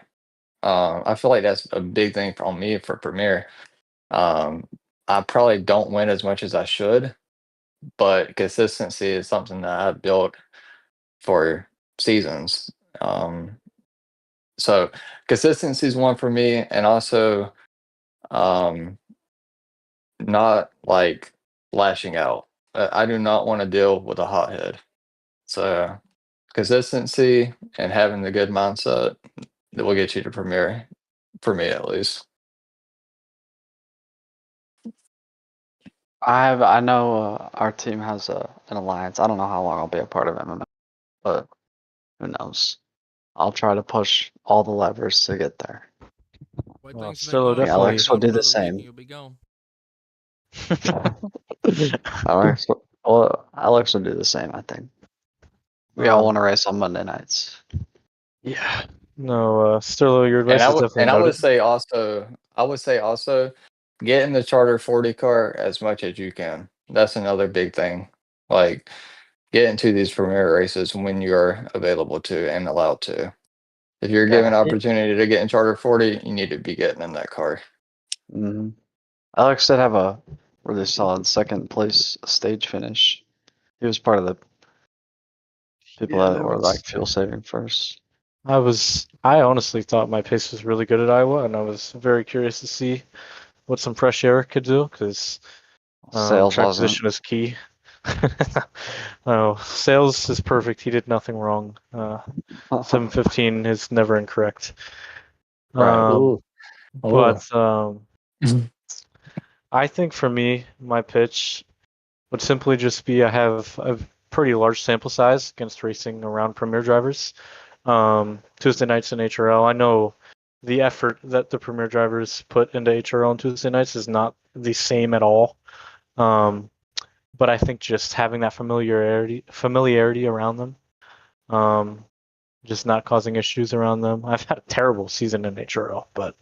I feel like that's a big thing for me for Premiere. I probably don't win as much as I should, but consistency is something that I've built for seasons. So consistency is one for me, and also um, not like lashing out. I do not want to deal with a hothead. So consistency and having the good mindset that will get you to Premiere, for me at least. I know our team has an alliance. I don't know how long I'll be a part of MMA, but who knows? I'll try to push all the levers to get there. Wait, Well, things been Stillo going. definitely- Alex will do the Another week and same. you'll be gone. Alex will do the same, I think. We all Um, want to race on Monday nights. Yeah. No, Sterlo, your advice is definitely And I would noted. say also get in the Charter 40 car as much as you can. That's another big thing. Like get into these Premiere races when you're available to and allowed to. If you're given Yeah. opportunity to get in Charter 40, you need to be getting in that car. hmm Alex did have a really solid second place stage finish. He was part of the people Yeah, that that were was. like fuel saving first. I honestly thought my pace was really good at Iowa, and I was very curious to see what some fresh air could do because Sales track wasn't. position is key. Oh, sales is perfect. He did nothing wrong. 715 is never incorrect. Right. Um, Ooh. but I think for me, my pitch would simply just be I have a pretty large sample size against racing around Premier drivers. Tuesday nights in HRL. I know the effort that the Premier drivers put into HRL on Tuesday nights is not the same at all. But I think just having that familiarity around them, just not causing issues around them. I've had a terrible season in HRL, but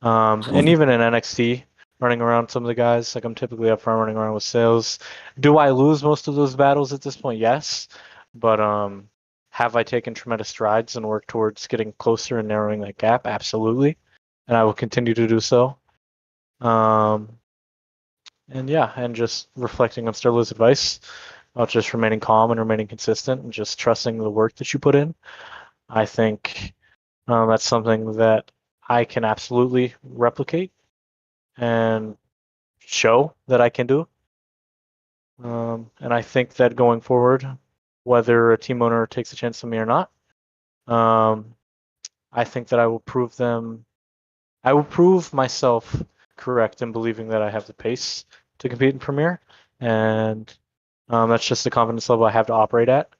and even in NXT, running around some of the guys, like I'm typically up front running around with sales. Do I lose most of those battles at this point? Yes, but have I taken tremendous strides and worked towards getting closer and narrowing that gap? Absolutely, and I will continue to do so. And yeah, and just reflecting on Sterlo's advice about just remaining calm and remaining consistent and just trusting the work that you put in. I think that's something that I can absolutely replicate and show that I can do. And I think that going forward, whether a team owner takes a chance on me or not, I think that I will prove myself correct in believing that I have the pace to compete in Premier, and that's just the confidence level I have to operate at.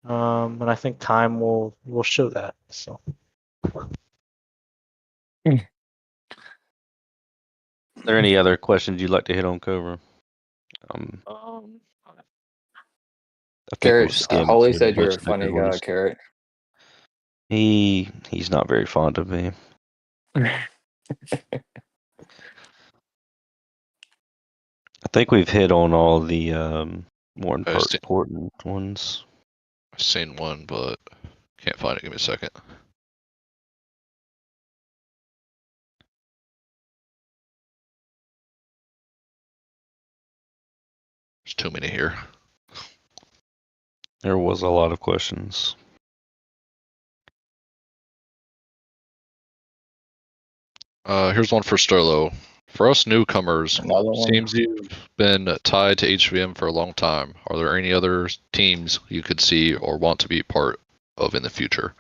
And I think time will show that. So. Are there any other questions you'd like to hit on, Cobra? I think we've Carrot, I skimmed always through said you're most a of the funny good guy, ones. Carrot. He's not very fond of me. I think we've hit on all the more important ones. I've seen one, but can't find it. Give me a second. There's too many here. There was a lot of questions. Here's one for Sterlo. For us newcomers, Another one. seems you've been tied to HVM for a long time. Are there any other teams you could see or want to be part of in the future?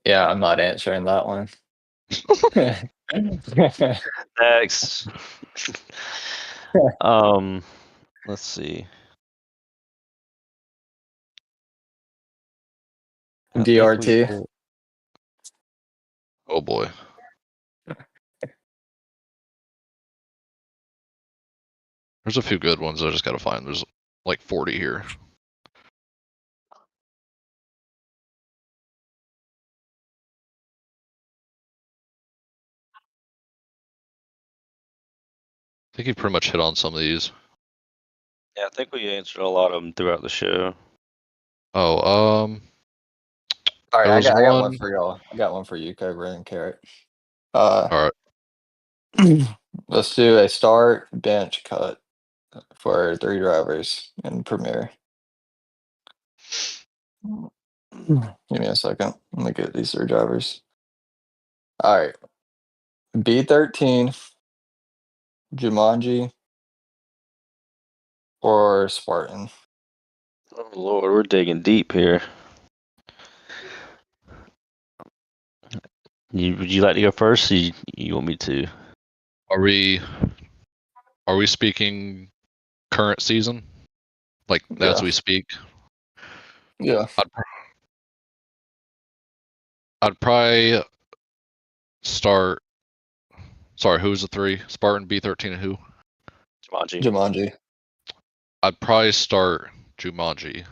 Yeah, I'm not answering that one. Next. Let's see. I think we DRT. will- Oh boy. There's a few good ones I just gotta find. There's like 40 here. I think you pretty much hit on some of these. Yeah, I think we answered a lot of them throughout the show. Oh, All right, There I was got one one- for y'all. I got one for you, Cobra and Carrot. all right. Let's do a start, bench, cut for 3 drivers in Premiere. Give me a second. Let me get these 3 drivers. All right. B13, Jumanji, or Spartan. Oh Lord, we're digging deep here. Would you like to go first? Or you want me to? Are we speaking current season? Like as Yeah. we speak? Yeah. I'd probably start. Sorry, who was the 3? Spartan, B13, and who? Jumanji. I'd probably start Jumanji.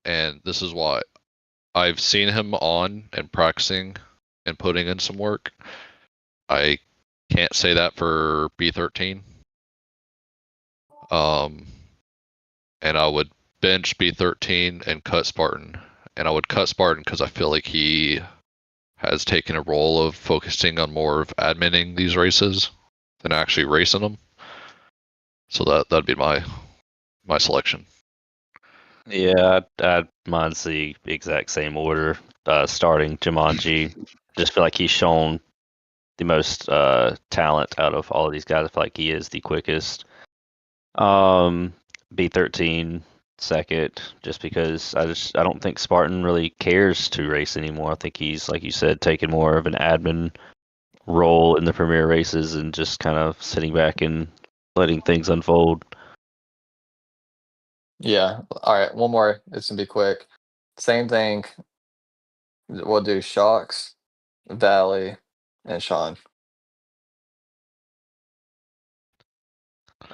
And this is why. I've seen him on and practicing and putting in some work. I can't say that for B13. And I would bench B13 and cut Spartan. And I would cut Spartan because I feel like he has taken a role of focusing on more of adminning these races than actually racing them. So that'd be my selection. Yeah, mine's the exact same order. Starting Jumanji, just feel like he's shown the most talent out of all of these guys. I feel like he is the quickest. B13 second, just because I don't think Spartan really cares to race anymore. I think he's, like you said, taking more of an admin role in the premier races and just kind of sitting back and letting things unfold. Yeah. All right. One more. It's gonna be quick. Same thing. We'll do Shocks, Valley, and Sean.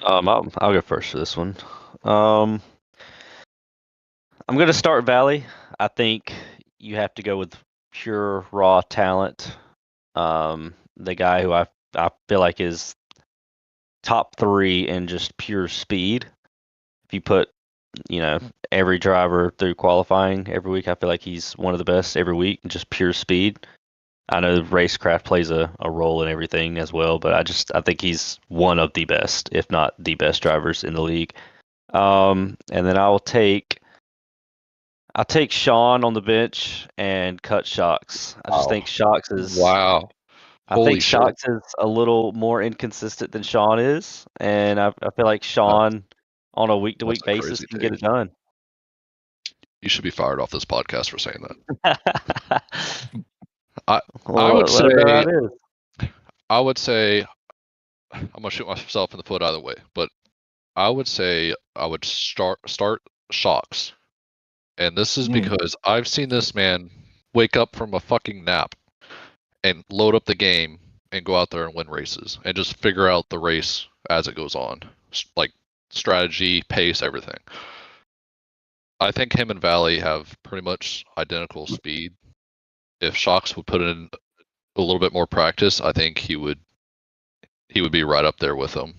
I'll go first for this one. I'm gonna start Valley. I think you have to go with pure raw talent. The guy who I feel like is top 3 in just pure speed. If you put, every driver through qualifying every week, I feel like he's one of the best every week, just pure speed. I know racecraft plays a role in everything as well, but I think he's one of the best, if not the best drivers in the league. And then I'll take Sean on the bench and cut Shocks. I just think Shocks is Wow. I Holy think shit. Shocks is a little more inconsistent than Sean is, and I feel like Sean on a week-to-week That's a basis crazy can get it take. done. You should be fired off this podcast for saying that. Well, I would let 'em know how say it is. I would say I'm gonna shoot myself in the foot either way, but I would say I would start Shocks. And this is because I've seen this man wake up from a fucking nap and load up the game and go out there and win races and just figure out the race as it goes on. Like strategy, pace, everything. I think him and Valley have pretty much identical speed. If Shocks would put in a little bit more practice, I think he would be right up there with them.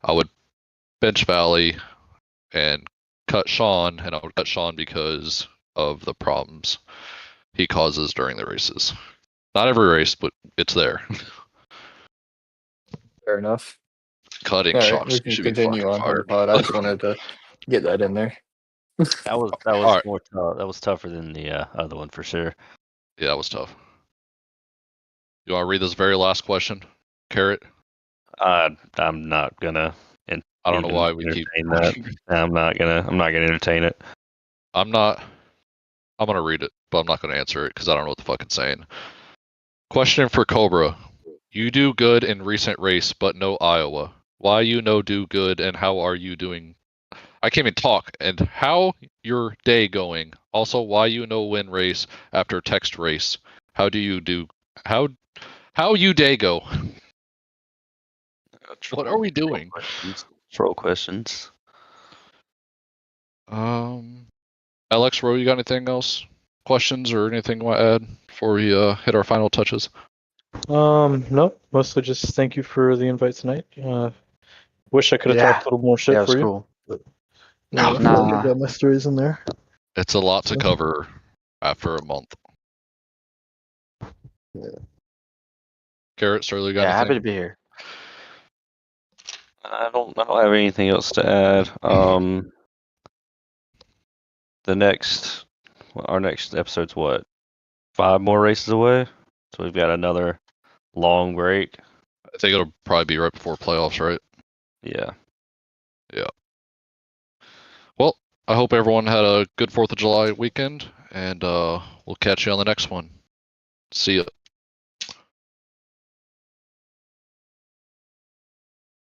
I would bench Valley and cut Sean, and I would cut Sean because of the problems he causes during the races. Not every race, but it's there. Fair enough. cutting All right, shots. we You can should be continue fucking on for the fired. pod. I just wanted to get that in there. That was Alright. more tough. That was tougher than the other one for sure. Yeah, that was tough. You want to read this very last question, Carrot? I'm not gonna. I don't know even why we keep. entertain that. I'm not gonna entertain it. I'm gonna read it, but I'm not gonna answer it because I don't know what the fuck it's saying. Question for Cobra: You do good in recent race, but no Iowa. Why you no do good, and how are you doing? I can't even talk. And how your day going? Also, why you no win race after text race? How do you do? How you day go? What are we doing? Troll questions. Alex, Rowe, you got anything else? Questions or anything you want to add before we hit our final touches? No, mostly just thank you for the invite tonight. Wish I could have talked a little more shit Yeah, it was for you. cool. Yeah, I feel like I got my stories in there. It's a lot to So- cover after a month. Yeah. Carrot, Sterling, got Yeah, happy anything? to be here. I don't have anything else to add. Our next episode's what? 5 more races away, so we've got another long break. I think it'll probably be right before playoffs, right? Yeah. Yeah. Well, I hope everyone had a good 4th of July weekend, and we'll catch you on the next one. See ya.